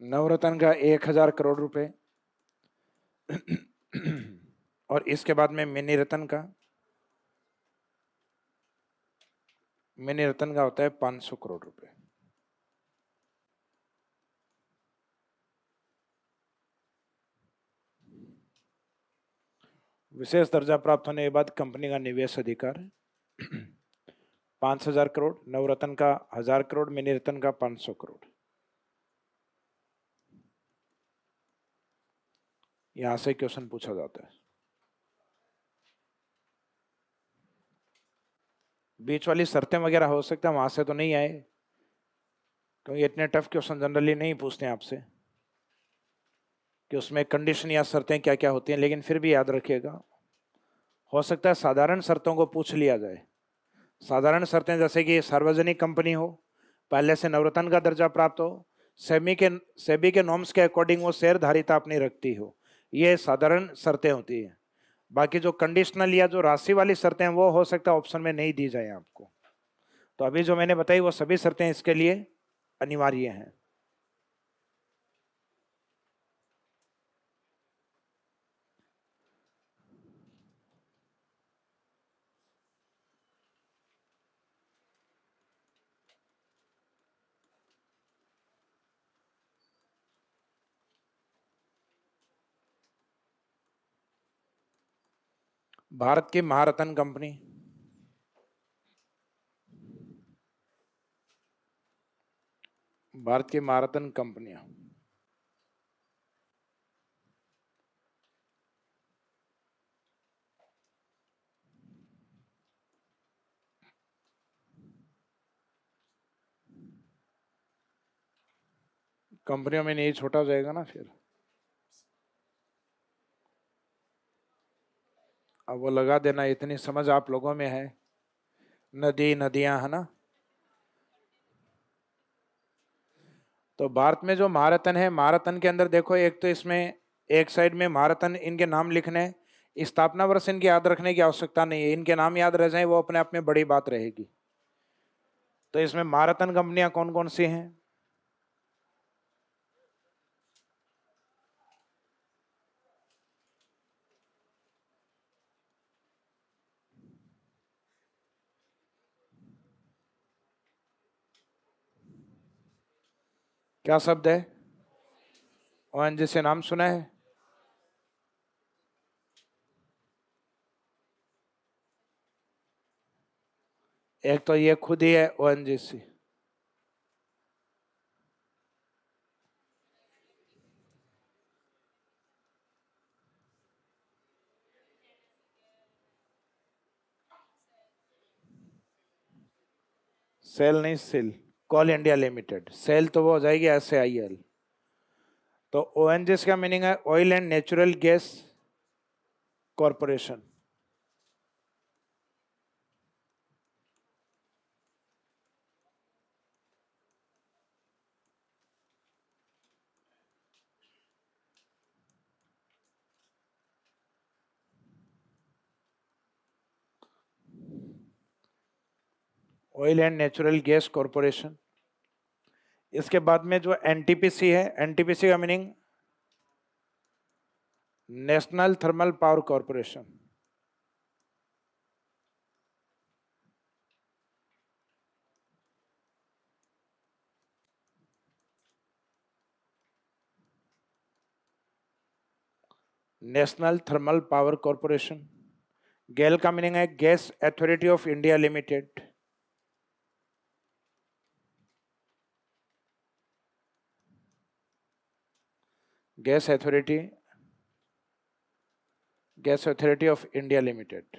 नवरत्न का 1,000 करोड़ रुपए। और इसके बाद में मिनी रत्न का, मिनी रत्न का होता है 500 करोड़ रुपए। विशेष दर्जा प्राप्त होने के बाद कंपनी का निवेश अधिकार 5,000 करोड़, नवरत्न का 1,000 करोड़, मिनी रत्न का 500 करोड़। यहां से क्वेश्चन पूछा जाता है। बीच वाली शर्तें वगैरह हो सकता है वहां से तो नहीं आए, क्योंकि इतने टफ क्वेश्चन जनरली नहीं पूछते हैं आपसे कि उसमें कंडीशन या शर्तें क्या क्या होती हैं, लेकिन फिर भी याद रखिएगा, हो सकता है साधारण शर्तों को पूछ लिया जाए। साधारण शर्तें जैसे कि सार्वजनिक कंपनी हो, पहले से नवरत्न का दर्जा प्राप्त हो, सेबी के नॉर्म्स के अकॉर्डिंग वो शेयर धारिता अपनी रखती हो, ये साधारण शर्तें होती है। बाकी जो कंडीशनल या जो राशि वाली शर्तें हैं वो हो सकता है ऑप्शन में नहीं दी जाए आपको। तो अभी जो मैंने बताई वो सभी शर्तें इसके लिए अनिवार्य हैं। भारत की महारत्न कंपनी, भारत की महारत्न कंपनियां, कंपनियों में नहीं छोटा हो जाएगा ना फिर। अब वो लगा देना, इतनी समझ आप लोगों में है। नदी नदियां है ना। तो भारत में जो महारत्न है, महारत्न के अंदर देखो, एक तो इसमें एक साइड में महारत्न इनके नाम लिखने, स्थापना वर्ष इनके याद रखने की आवश्यकता नहीं है, इनके नाम याद रह जाए वो अपने आप में बड़ी बात रहेगी। तो इसमें महारत्न कंपनियां कौन कौन सी हैं? क्या शब्द है? ओएनजीसी नाम सुना है? एक तो ये खुद ही है ओएनजीसी, सेल नहीं, सेल, कोल इंडिया लिमिटेड। सेल तो वो हो जाएगी SAIL। तो ओएनजीसी का मीनिंग है oil and natural gas corporation. Oil and natural gas corporation. इसके बाद में जो एनटीपीसी है, एनटीपीसी का meaning national thermal power corporation. National thermal power corporation. GAIL का मीनिंग है gas authority of India limited. Gas authority, gas authority of India limited.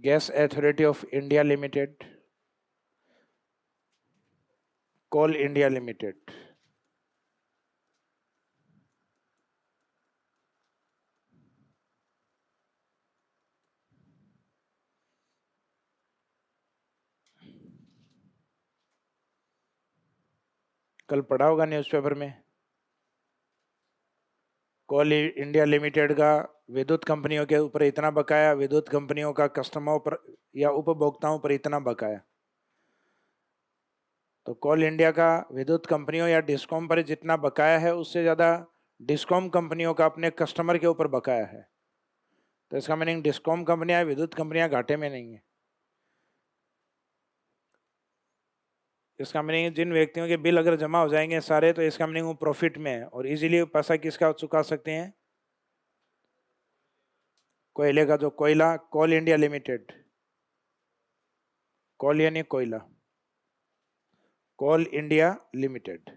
Gas authority of India limited. Coal India limited. कल पढ़ा होगा न्यूज़पेपर में, कोल इंडिया लिमिटेड का विद्युत कंपनियों के ऊपर इतना बकाया, विद्युत कंपनियों का कस्टमरों पर या उपभोक्ताओं पर इतना बकाया। तो कोल इंडिया का विद्युत कंपनियों या डिस्कॉम पर जितना बकाया है उससे ज़्यादा डिस्कॉम कंपनियों का अपने कस्टमर के ऊपर बकाया है। तो इसका मीनिंग डिस्कॉम कंपनियां, विद्युत कंपनियां घाटे में नहीं है। इसका मीनिंग जिन व्यक्तियों के बिल अगर जमा हो जाएंगे सारे, तो इसका मीनिंग वो प्रॉफिट में है और इजीली पैसा किसका चुका सकते हैं? कोयले का जो कोयला, कोल इंडिया लिमिटेड, कोल यानी कोयला, कोल इंडिया लिमिटेड।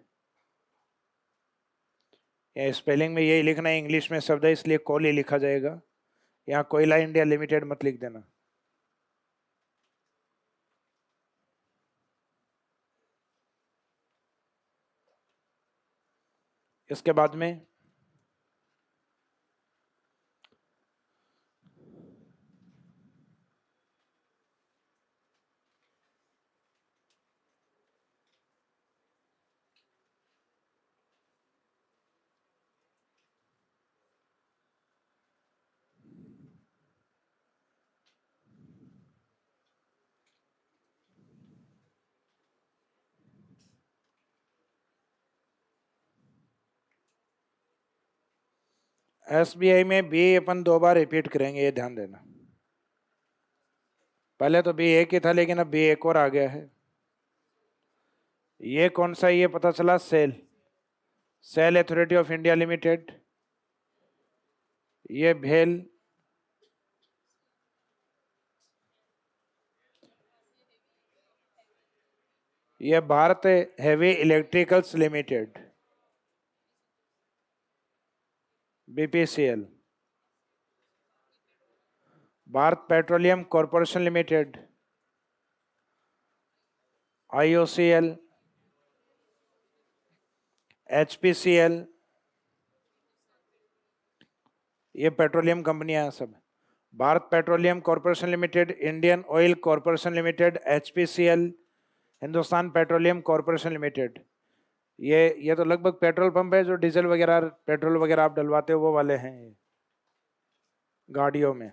या स्पेलिंग में यही लिखना है, इंग्लिश में शब्द है इसलिए कोल ही लिखा जाएगा, यहाँ कोयला इंडिया लिमिटेड मत लिख देना। इसके बाद में एसबीआई में बी अपन 2 बार रिपीट करेंगे, ये ध्यान देना। पहले तो बी एक ही था लेकिन अब बी एक और आ गया है। ये कौन सा, ये पता चला SAIL, SAIL authority of India limited. ये भेल, ये Bharat heavy electricals limited, BPCL. Bharat petroleum corporation limited, IOCL, HPCL, ये पेट्रोलियम कंपनियां हैं सब। Bharat petroleum corporation limited, Indian oil corporation limited, HPCL, Hindustan petroleum corporation limited. ये तो लगभग पेट्रोल पंप है जो डीजल वगैरह, पेट्रोल वगैरह आप डलवाते हो वो वाले हैं ये, गाड़ियों में।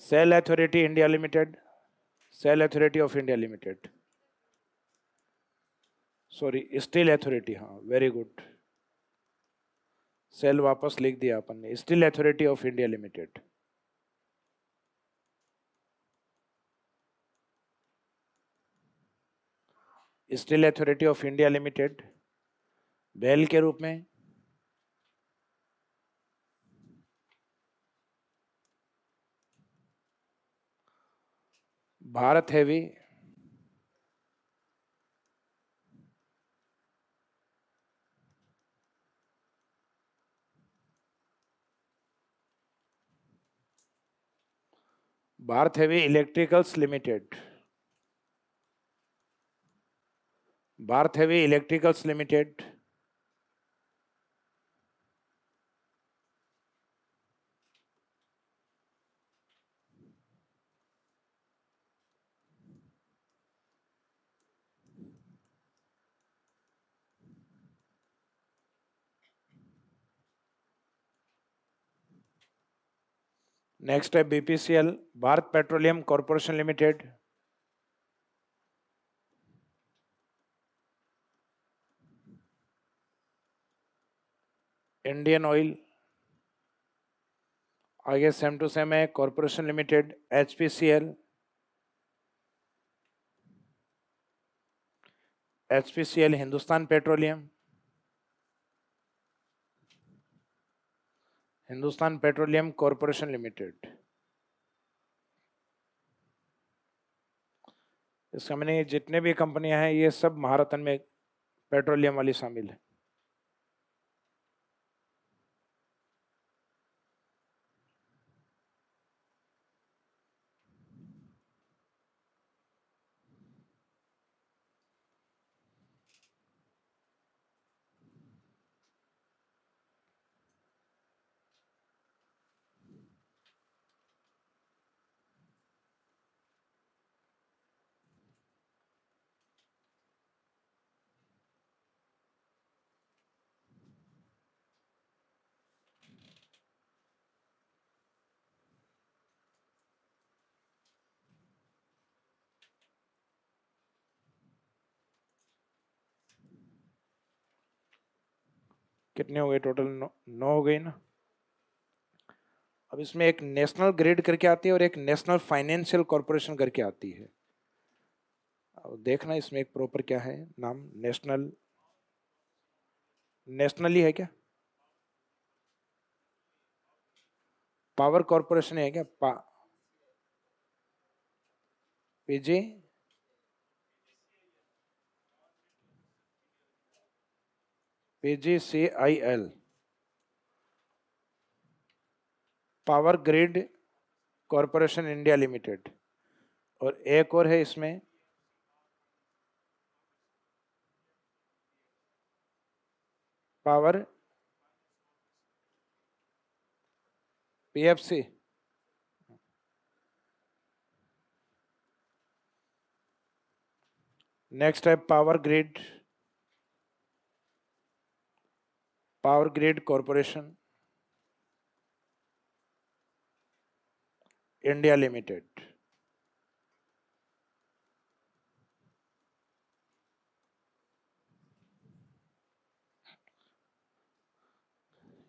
SAIL authority India limited, SAIL authority of India limited, sorry steel authority, हाँ वेरी गुड, सेल वापस लिख दिया अपन ने, steel authority of India limited. Steel authority of India limited BHEL के रूप में, Bharat heavy, Bharat heavy electricals limited, Bharat heavy electricals limited. Next है BPCL, Bharat petroleum corporation limited, Indian oil, आगे सेम टू सेम है, corporation limited, HPCL, HPCL Hindustan petroleum, Hindustan petroleum corporation limited. इसका मैंने जितने भी कंपनियां हैं ये सब महारत्न में पेट्रोलियम वाली शामिल है। कितने हो गए टोटल? 9 हो गई ना। अब इसमें एक नेशनल ग्रिड करके आती है और एक नेशनल फाइनेंशियल कॉरपोरेशन करके आती है। अब देखना इसमें एक प्रॉपर क्या है नाम। नेशनल, नेशनली है क्या? पावर कॉरपोरेशन है क्या? PG PGCIL, power grid corporation India limited. और एक और है इसमें, पावर PFC। नेक्स्ट है power grid corporation India limited.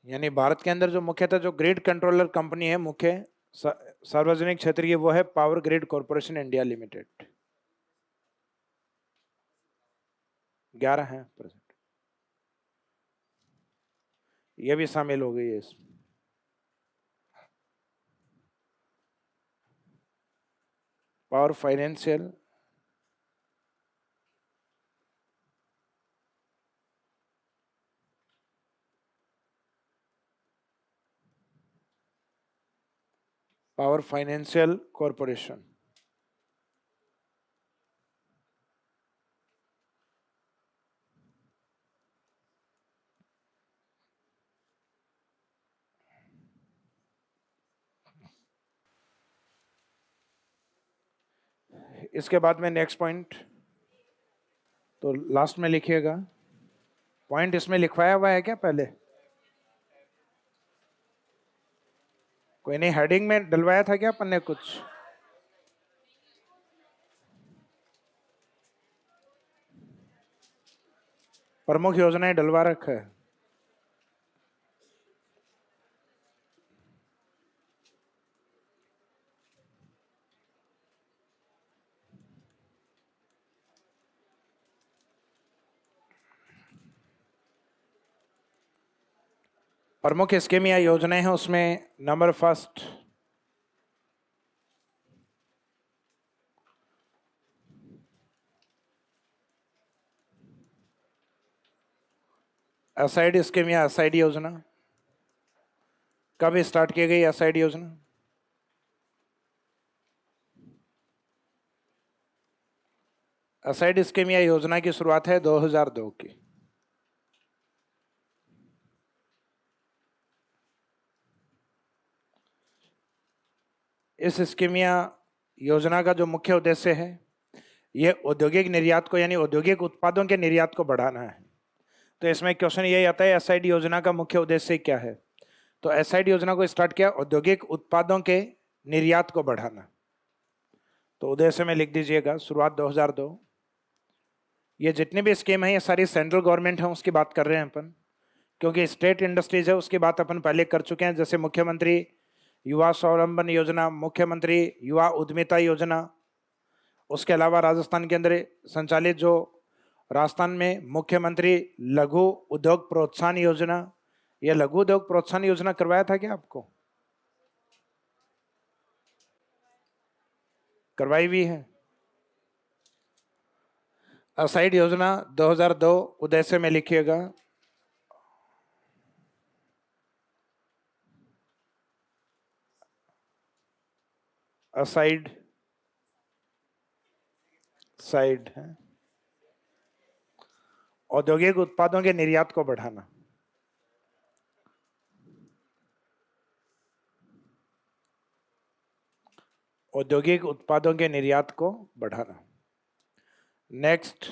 यानी भारत के अंदर जो मुख्यतः जो ग्रिड कंट्रोलर कंपनी है मुख्य सार्वजनिक क्षेत्र की, वो है power grid corporation India limited. 11 है प्रेजेंट, ये भी शामिल हो गई है इसमें। Power financial, power financial corporation. इसके बाद में नेक्स्ट पॉइंट, तो लास्ट में लिखिएगा। पॉइंट इसमें लिखवाया हुआ है क्या पहले? कोई नहीं, हेडिंग में डलवाया था क्या अपन ने कुछ? प्रमुख योजनाएं डलवा रखा है। प्रमुख स्कीम या योजनाएं हैं उसमें नंबर फर्स्ट, एसआईडी स्कीम या एसआईडी योजना। कब स्टार्ट की गई एसआईडी योजना? एसआईडी स्कीम या योजना की शुरुआत है 2002 की। इस स्कीम या योजना का जो मुख्य उद्देश्य है, ये औद्योगिक निर्यात को यानी औद्योगिक उत्पादों के निर्यात को बढ़ाना है। तो इसमें क्वेश्चन यही आता है एसआईडी योजना का मुख्य उद्देश्य क्या है? तो एसआईडी योजना को स्टार्ट किया औद्योगिक उत्पादों के निर्यात को बढ़ाना। तो उद्देश्य में लिख दीजिएगा शुरुआत 2002। ये जितनी भी स्कीम है ये सारी सेंट्रल गवर्नमेंट है उसकी बात कर रहे हैं अपन, क्योंकि स्टेट इंडस्ट्रीज है उसकी बात अपन पहले कर चुके हैं, जैसे मुख्यमंत्री युवा स्वावलंबन योजना, मुख्यमंत्री युवा उद्यमिता योजना। उसके अलावा राजस्थान के अंदर संचालित जो राजस्थान में मुख्यमंत्री लघु उद्योग प्रोत्साहन योजना, यह लघु उद्योग प्रोत्साहन योजना करवाया था क्या आपको? करवाई हुई है। असाइड योजना 2002 उद्देश्य में लिखिएगा। असाइड साइड है औद्योगिक उत्पादों के निर्यात को बढ़ाना। औद्योगिक उत्पादों के निर्यात को बढ़ाना। नेक्स्ट,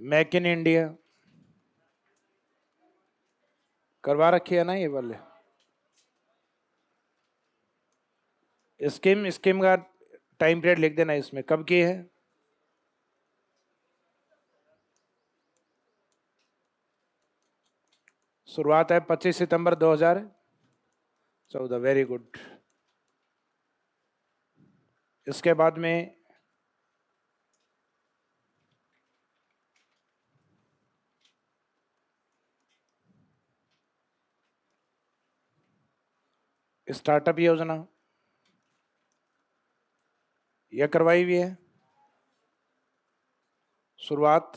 मेक इन इंडिया करवा रखी है ना ये वाले। स्कीम का टाइम पीरियड लिख देना इसमें, कब की है? शुरुआत है 25 सितंबर 2014। Very good. इसके बाद में स्टार्टअप योजना यह करवाई हुई है। शुरुआत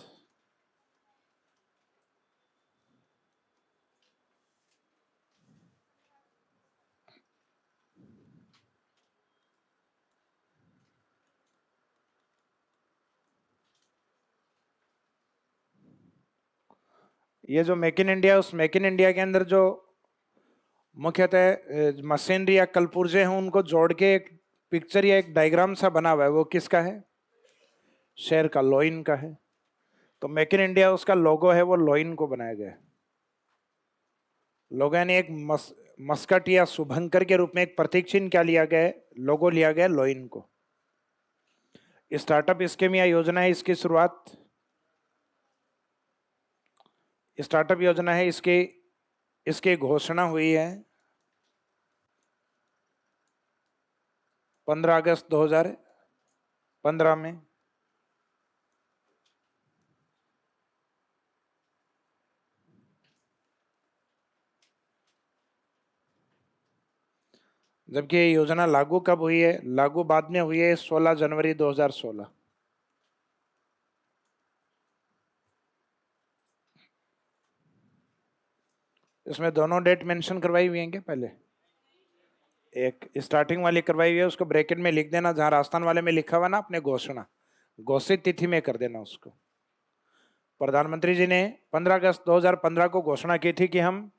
ये जो मेक इन इंडिया, उस मेक इन इंडिया के अंदर जो मुख्यतः मशीनरी या कलपुर्जे हैं उनको जोड़ के एक पिक्चर या एक डायग्राम सा बना हुआ है, वो किसका है? शेर का, लोइन का है। तो मेक इन इंडिया उसका लोगो है, वो लोइन को बनाया गया है। लोगों ने एक मस्कट या शुभंकर के रूप में एक प्रतीक चिन्ह क्या लिया गया है? लोगो लिया गया लोइन को। स्टार्टअप स्कीम या योजना है, इसकी शुरुआत स्टार्टअप योजना है, इसकी घोषणा हुई है 15 अगस्त 2015 में। जबकि ये योजना लागू कब हुई है? लागू बाद में हुई है 16 जनवरी 2016। इसमें दोनों डेट मेंशन करवाई हुई हैं क्या? पहले एक स्टार्टिंग वाली करवाई हुई है, उसको ब्रैकेट में लिख देना, जहां राजस्थान वाले में लिखा हुआ ना अपने घोषणा, घोषित तिथि में कर देना उसको। प्रधानमंत्री जी ने 15 अगस्त 2015 को घोषणा की थी कि हम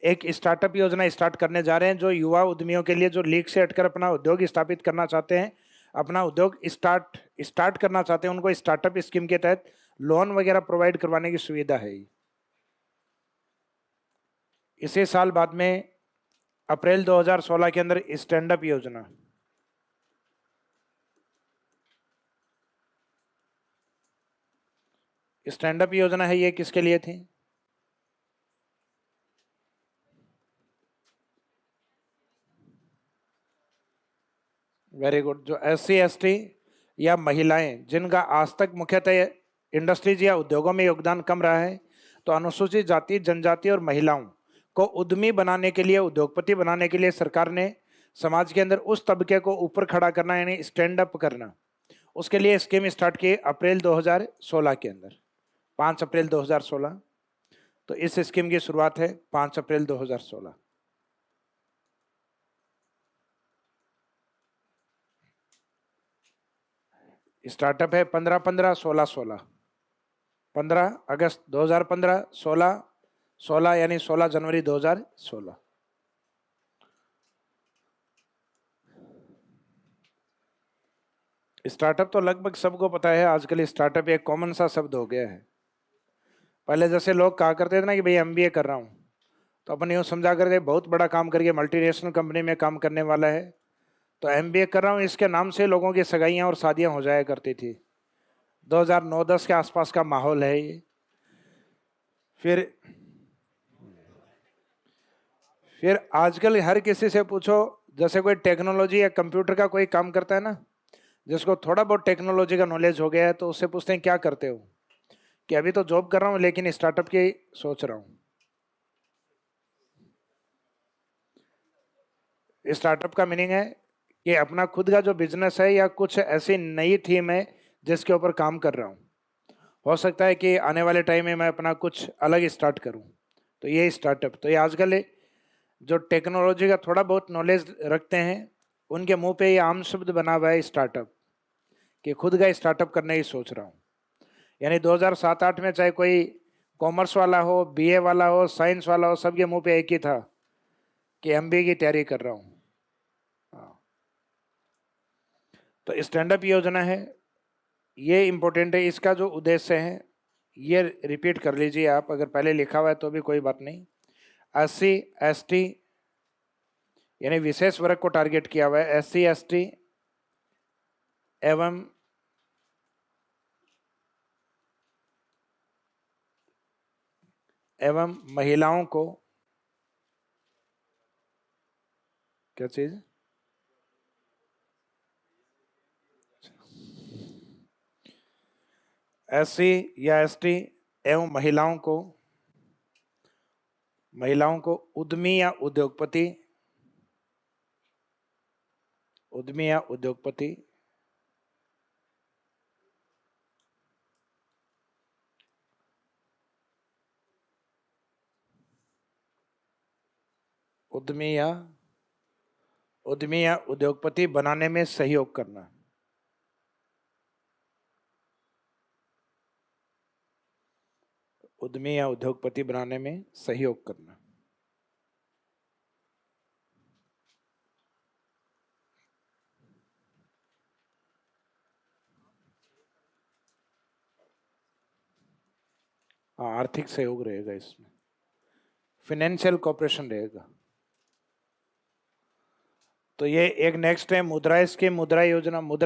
एक स्टार्टअप योजना स्टार्ट करने जा रहे हैं, जो युवा उद्यमियों के लिए जो लीक से हटकर अपना उद्योग स्थापित करना चाहते हैं, अपना उद्योग स्टार्ट करना चाहते हैं, उनको स्टार्टअप स्कीम के तहत लोन वगैरह प्रोवाइड करवाने की सुविधा है। इसी साल बाद में अप्रैल 2016 के अंदर स्टैंडअप योजना, स्टैंडअप योजना है, ये किसके लिए थी? Very good. जो SC ST या महिलाएं जिनका आज तक मुख्यतः इंडस्ट्रीज या उद्योगों में योगदान कम रहा है, तो अनुसूचित जाति, जनजाति और महिलाओं को उद्यमी बनाने के लिए, उद्योगपति बनाने के लिए सरकार ने समाज के अंदर उस तबके को ऊपर खड़ा करना, यानी स्टैंड अप करना, उसके लिए स्कीम स्टार्ट की अप्रैल 2016 के अंदर, 5 अप्रैल 2016। तो इस स्कीम की शुरुआत है 5 अप्रैल 2016। स्टार्टअप है 15-15, 16-16, 15 अगस्त 2015, 16 यानी 16 जनवरी 2016। स्टार्टअप तो लगभग सबको पता है, आजकल स्टार्टअप एक कॉमन सा शब्द हो गया है। पहले जैसे लोग कहा करते थे ना कि भाई MBA कर रहा हूँ, तो अपन यूँ समझा करते बहुत बड़ा काम करके मल्टीनेशनल कंपनी में काम करने वाला है, तो MBA कर रहा हूँ, इसके नाम से लोगों की सगाइयाँ और शादियाँ हो जाया करती थी। 2009-10 के आसपास का माहौल है ये। फिर आजकल हर किसी से पूछो, जैसे कोई टेक्नोलॉजी या कंप्यूटर का कोई काम करता है ना, जिसको थोड़ा बहुत टेक्नोलॉजी का नॉलेज हो गया है, तो उससे पूछते हैं क्या करते हो, कि अभी तो जॉब कर रहा हूँ लेकिन स्टार्टअप की सोच रहा हूँ। स्टार्टअप का मीनिंग है कि अपना खुद का जो बिजनेस है या कुछ ऐसी नई थीम है जिसके ऊपर काम कर रहा हूँ। हो सकता है कि आने वाले टाइम में मैं अपना कुछ अलग स्टार्ट करूँ, तो ये स्टार्टअप। तो ये आजकल जो टेक्नोलॉजी का थोड़ा बहुत नॉलेज रखते हैं, उनके मुंह पे ये आम शब्द बना हुआ है स्टार्टअप, कि खुद का स्टार्टअप करने की सोच रहा हूँ। यानी 2007-8 में चाहे कोई कॉमर्स वाला हो, BA वाला हो, साइंस वाला हो, सबके मुंह पे एक ही था कि MBA की तैयारी कर रहा हूँ। तो स्टैंडअप योजना है, ये इंपॉर्टेंट है। इसका जो उद्देश्य है ये रिपीट कर लीजिए आप, अगर पहले लिखा हुआ है तो भी कोई बात नहीं। SC ST यानी विशेष वर्ग को टारगेट किया हुआ है, SC ST एवं महिलाओं को, क्या चीज, SC या ST एवं महिलाओं को उद्यमी या उद्योगपति बनाने में सहयोग करना। उद्यमी या उद्योगपति बनाने में सहयोग करना। हाँ, आर्थिक सहयोग रहेगा इसमें, फाइनेंशियल कॉपरेशन रहेगा। तो ये एक नेक्स्ट है मुद्रा स्कीम, मुद्रा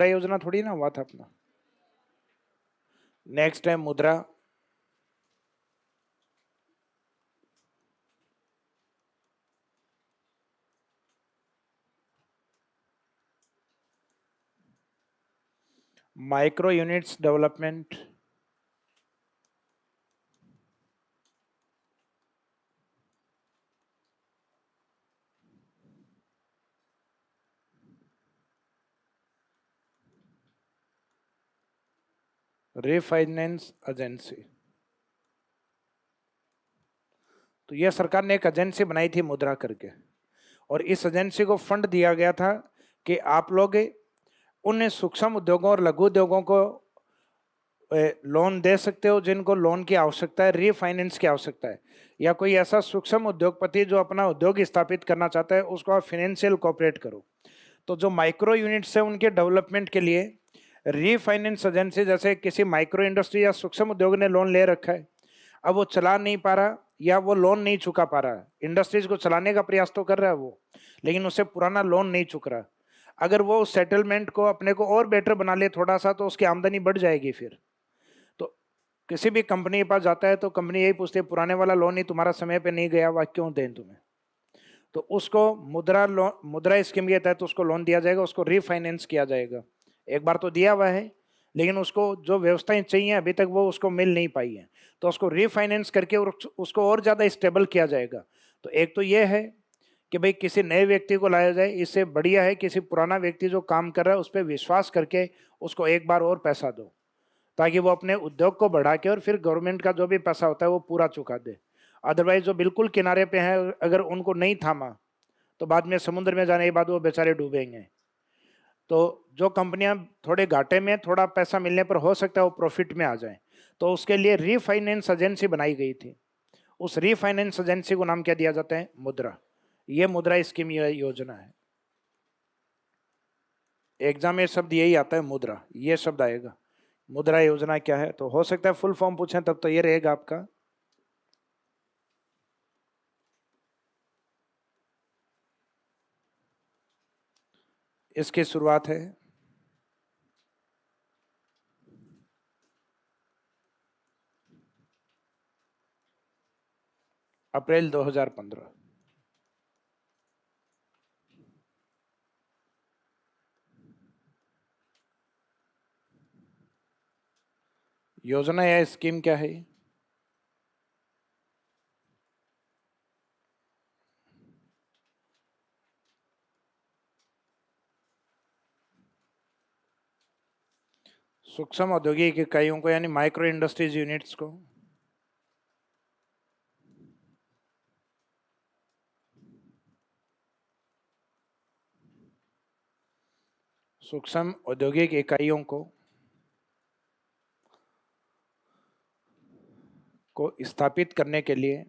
योजना थोड़ी ना हुआ था अपना। नेक्स्ट है मुद्रा, micro units development, refinance agency. तो यह सरकार ने एक एजेंसी बनाई थी मुद्रा करके, और इस एजेंसी को फंड दिया गया था कि आप लोग उन सूक्ष्म उद्योगों और लघु उद्योगों को लोन दे सकते हो जिनको लोन की आवश्यकता है, रीफाइनेंस की आवश्यकता है, या कोई ऐसा सूक्ष्म उद्योगपति जो अपना उद्योग स्थापित करना चाहता है उसको आप फाइनेंशियल कोऑपरेट करो। तो जो माइक्रो यूनिट्स है उनके डेवलपमेंट के लिए रीफाइनेंस एजेंसी, जैसे किसी माइक्रो इंडस्ट्री या सूक्ष्म उद्योग ने लोन ले रखा है, अब वो चला नहीं पा रहा या वो लोन नहीं चुका पा रहा है, इंडस्ट्रीज को चलाने का प्रयास तो कर रहा है वो, लेकिन उससे पुराना लोन नहीं चुक रहा, अगर वो सेटलमेंट को अपने को और बेटर बना ले थोड़ा सा तो उसकी आमदनी बढ़ जाएगी। फिर तो किसी भी कंपनी के पास जाता है तो कंपनी यही पूछती है पुराने वाला लोन ही तुम्हारा समय पे नहीं गया, वह क्यों दें तुम्हें। तो उसको मुद्रा स्कीम के तहत उसको लोन दिया जाएगा, उसको रीफाइनेंस किया जाएगा। एक बार तो दिया हुआ है लेकिन उसको जो व्यवस्थाएं चाहिए अभी तक वो उसको मिल नहीं पाई है, तो उसको रीफाइनेंस करके उसको और ज़्यादा स्टेबल किया जाएगा। तो एक तो ये है कि भाई किसी नए व्यक्ति को लाया जाए, इससे बढ़िया है किसी पुराना व्यक्ति जो काम कर रहा है उस पर विश्वास करके उसको एक बार और पैसा दो, ताकि वो अपने उद्योग को बढ़ा के और फिर गवर्नमेंट का जो भी पैसा होता है वो पूरा चुका दे। अदरवाइज जो बिल्कुल किनारे पे हैं अगर उनको नहीं थामा तो बाद में समुद्र में जाने के बाद वो बेचारे डूबेंगे। तो जो कंपनियां थोड़े घाटे में थोड़ा पैसा मिलने पर हो सकता है वो प्रॉफिट में आ जाए, तो उसके लिए रीफाइनेंस एजेंसी बनाई गई थी। उस रीफाइनेंस एजेंसी को नाम क्या दिया जाता है, मुद्रा। ये मुद्रा स्कीम योजना है। एग्जाम में शब्द यही आता है मुद्रा, ये शब्द आएगा। मुद्रा योजना क्या है, तो हो सकता है फुल फॉर्म पूछें तब तो ये रहेगा आपका। इसकी शुरुआत है अप्रैल 2015। योजना या स्कीम क्या है, सूक्ष्म औद्योगिक इकाइयों को यानी माइक्रो इंडस्ट्रीज यूनिट्स को सूक्ष्म औद्योगिक इकाइयों को स्थापित करने के लिए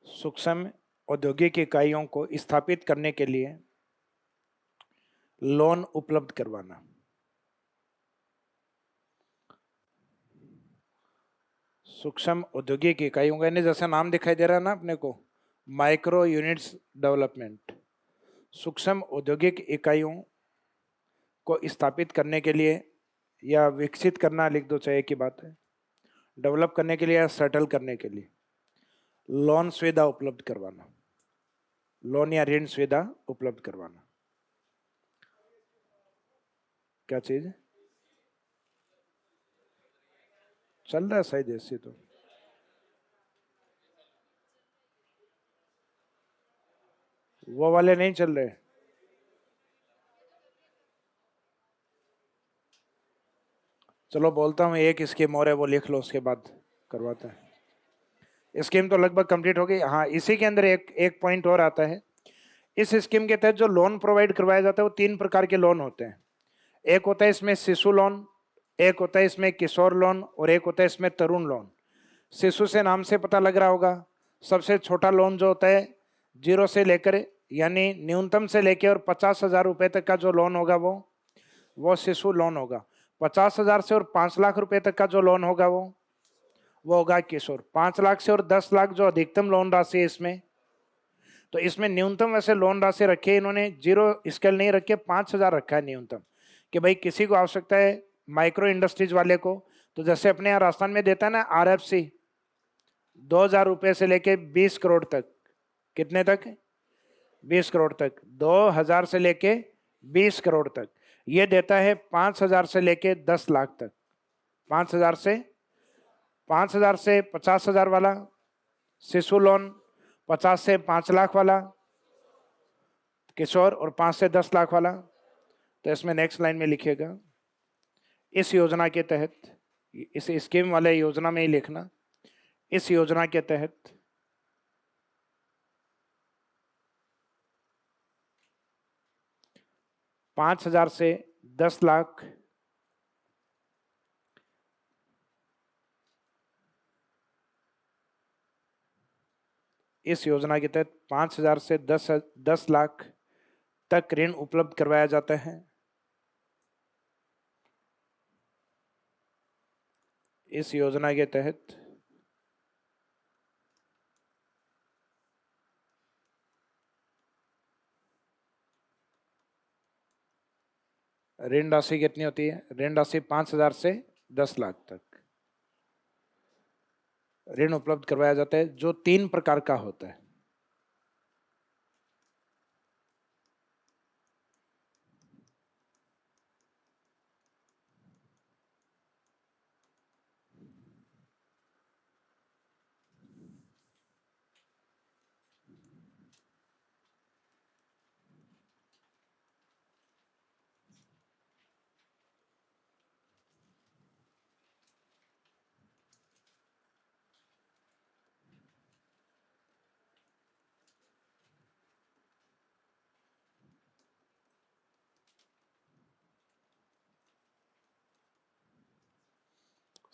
सूक्ष्म औद्योगिक इकाइयों को स्थापित करने के लिए लोन उपलब्ध करवाना। सूक्ष्म औद्योगिक इकाइयों का, यानी जैसे नाम दिखाई दे रहा है ना अपने को, माइक्रो यूनिट्स डेवलपमेंट। सूक्ष्म औद्योगिक इकाइयों को स्थापित करने के लिए या विकसित करना, लिख दो चाहे की बात है, डेवलप करने के लिए या सेटल करने के लिए लोन सुविधा उपलब्ध करवाना, लोन या ऋण सुविधा उपलब्ध करवाना। क्या चीज चल रहा है सही देश से? तो वो वाले नहीं चल रहे। चलो बोलता हूँ, एक स्कीम और है, वो लिख लो, उसके बाद करवाते हैं। स्कीम तो लगभग कंप्लीट हो गई। हाँ, इसी के अंदर एक एक पॉइंट और आता है। इस स्कीम के तहत जो लोन प्रोवाइड करवाया जाता है वो 3 प्रकार के लोन होते हैं। एक होता है इसमें शिशु लोन, एक होता है इसमें किशोर लोन, और एक होता है इसमें तरुण लोन। शिशु से नाम से पता लग रहा होगा, सबसे छोटा लोन जो होता है 0 से लेकर, यानी न्यूनतम से लेकर और 50,000 रुपए तक का जो लोन होगा वो शिशु लोन होगा। 50,000 से और 5 लाख रुपए तक का जो लोन होगा वो होगा किशोर। 5 लाख से और 10 लाख जो अधिकतम लोन राशि है इसमें, तो इसमें न्यूनतम वैसे लोन राशि रखी है इन्होंने, 0 स्केल नहीं रखे, 5,000 रखा है न्यूनतम, कि भाई किसी को आवश्यकता है माइक्रो इंडस्ट्रीज वाले को, तो जैसे अपने यहाँ राजस्थान में देता है ना RFC, 2,000 रुपए से लेके 20 करोड़ तक। कितने तक? 20 करोड़ तक। 2,000 से लेके 20 करोड़ तक ये देता है। 5,000 से लेके 10 लाख तक। 5,000 से 50,000 वाला शिशु लोन, 50 से 5 लाख वाला किशोर, और 5 से 10 लाख वाला। तो इसमें नेक्स्ट लाइन में लिखिएगा, इस योजना के तहत, इस स्कीम वाले योजना में ही लिखना, इस योजना के तहत 5,000 से 10 लाख इस योजना के तहत 5,000 से 10 लाख तक ऋण उपलब्ध करवाया जाता है। इस योजना के तहत ऋण राशि कितनी होती है? ऋण राशि 5,000 से 10 लाख तक ऋण उपलब्ध करवाया जाता है, जो 3 प्रकार का होता है।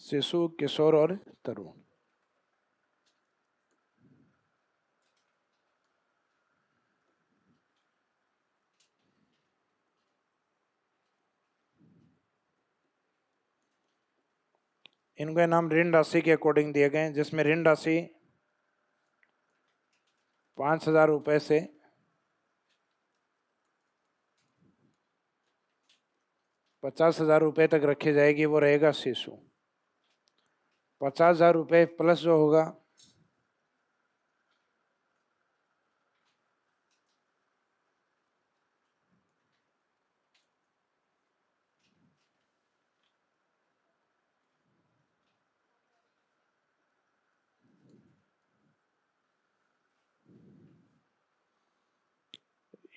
शिशु, किशोर और तरुण। इनके नाम ऋण राशि के अकॉर्डिंग दिए गए हैं, जिसमें ऋण राशि 5,000 रुपए से 50,000 रुपए तक रखी जाएगी, वो रहेगा शिशु। 50,000 रुपए प्लस जो होगा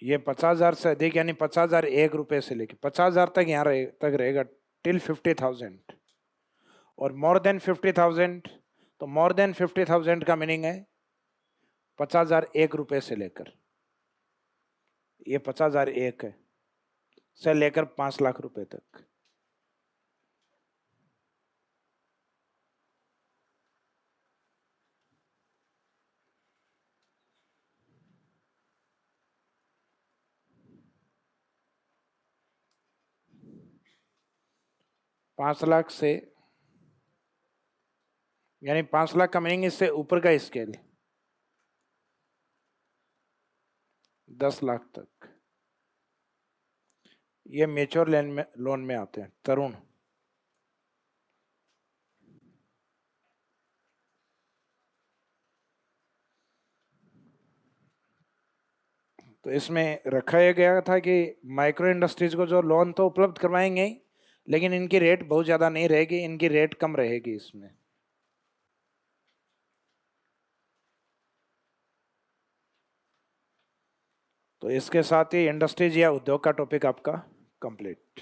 ये 50,000 से अधिक, यानी 50,001 से लेके 50,000 तक यहाँ तक रहेगा, टिल 50,000। और मोर देन 50,000, तो मोर देन 50,000 का मीनिंग है 50,001 से लेकर, ये 50,001 है, से लेकर 5 लाख रुपए तक। पांच लाख से यानी 5 लाख का मीनिंग इससे ऊपर का स्केल 10 लाख तक, ये मेच्योर लोन में आते हैं। तरुण, तो इसमें रखा गया था कि माइक्रो इंडस्ट्रीज को जो लोन तो उपलब्ध करवाएंगे ही, लेकिन इनकी रेट बहुत ज़्यादा नहीं रहेगी, इनकी रेट कम रहेगी इसमें। तो इसके साथ ही इंडस्ट्रीज या उद्योग का टॉपिक आपका कंप्लीट।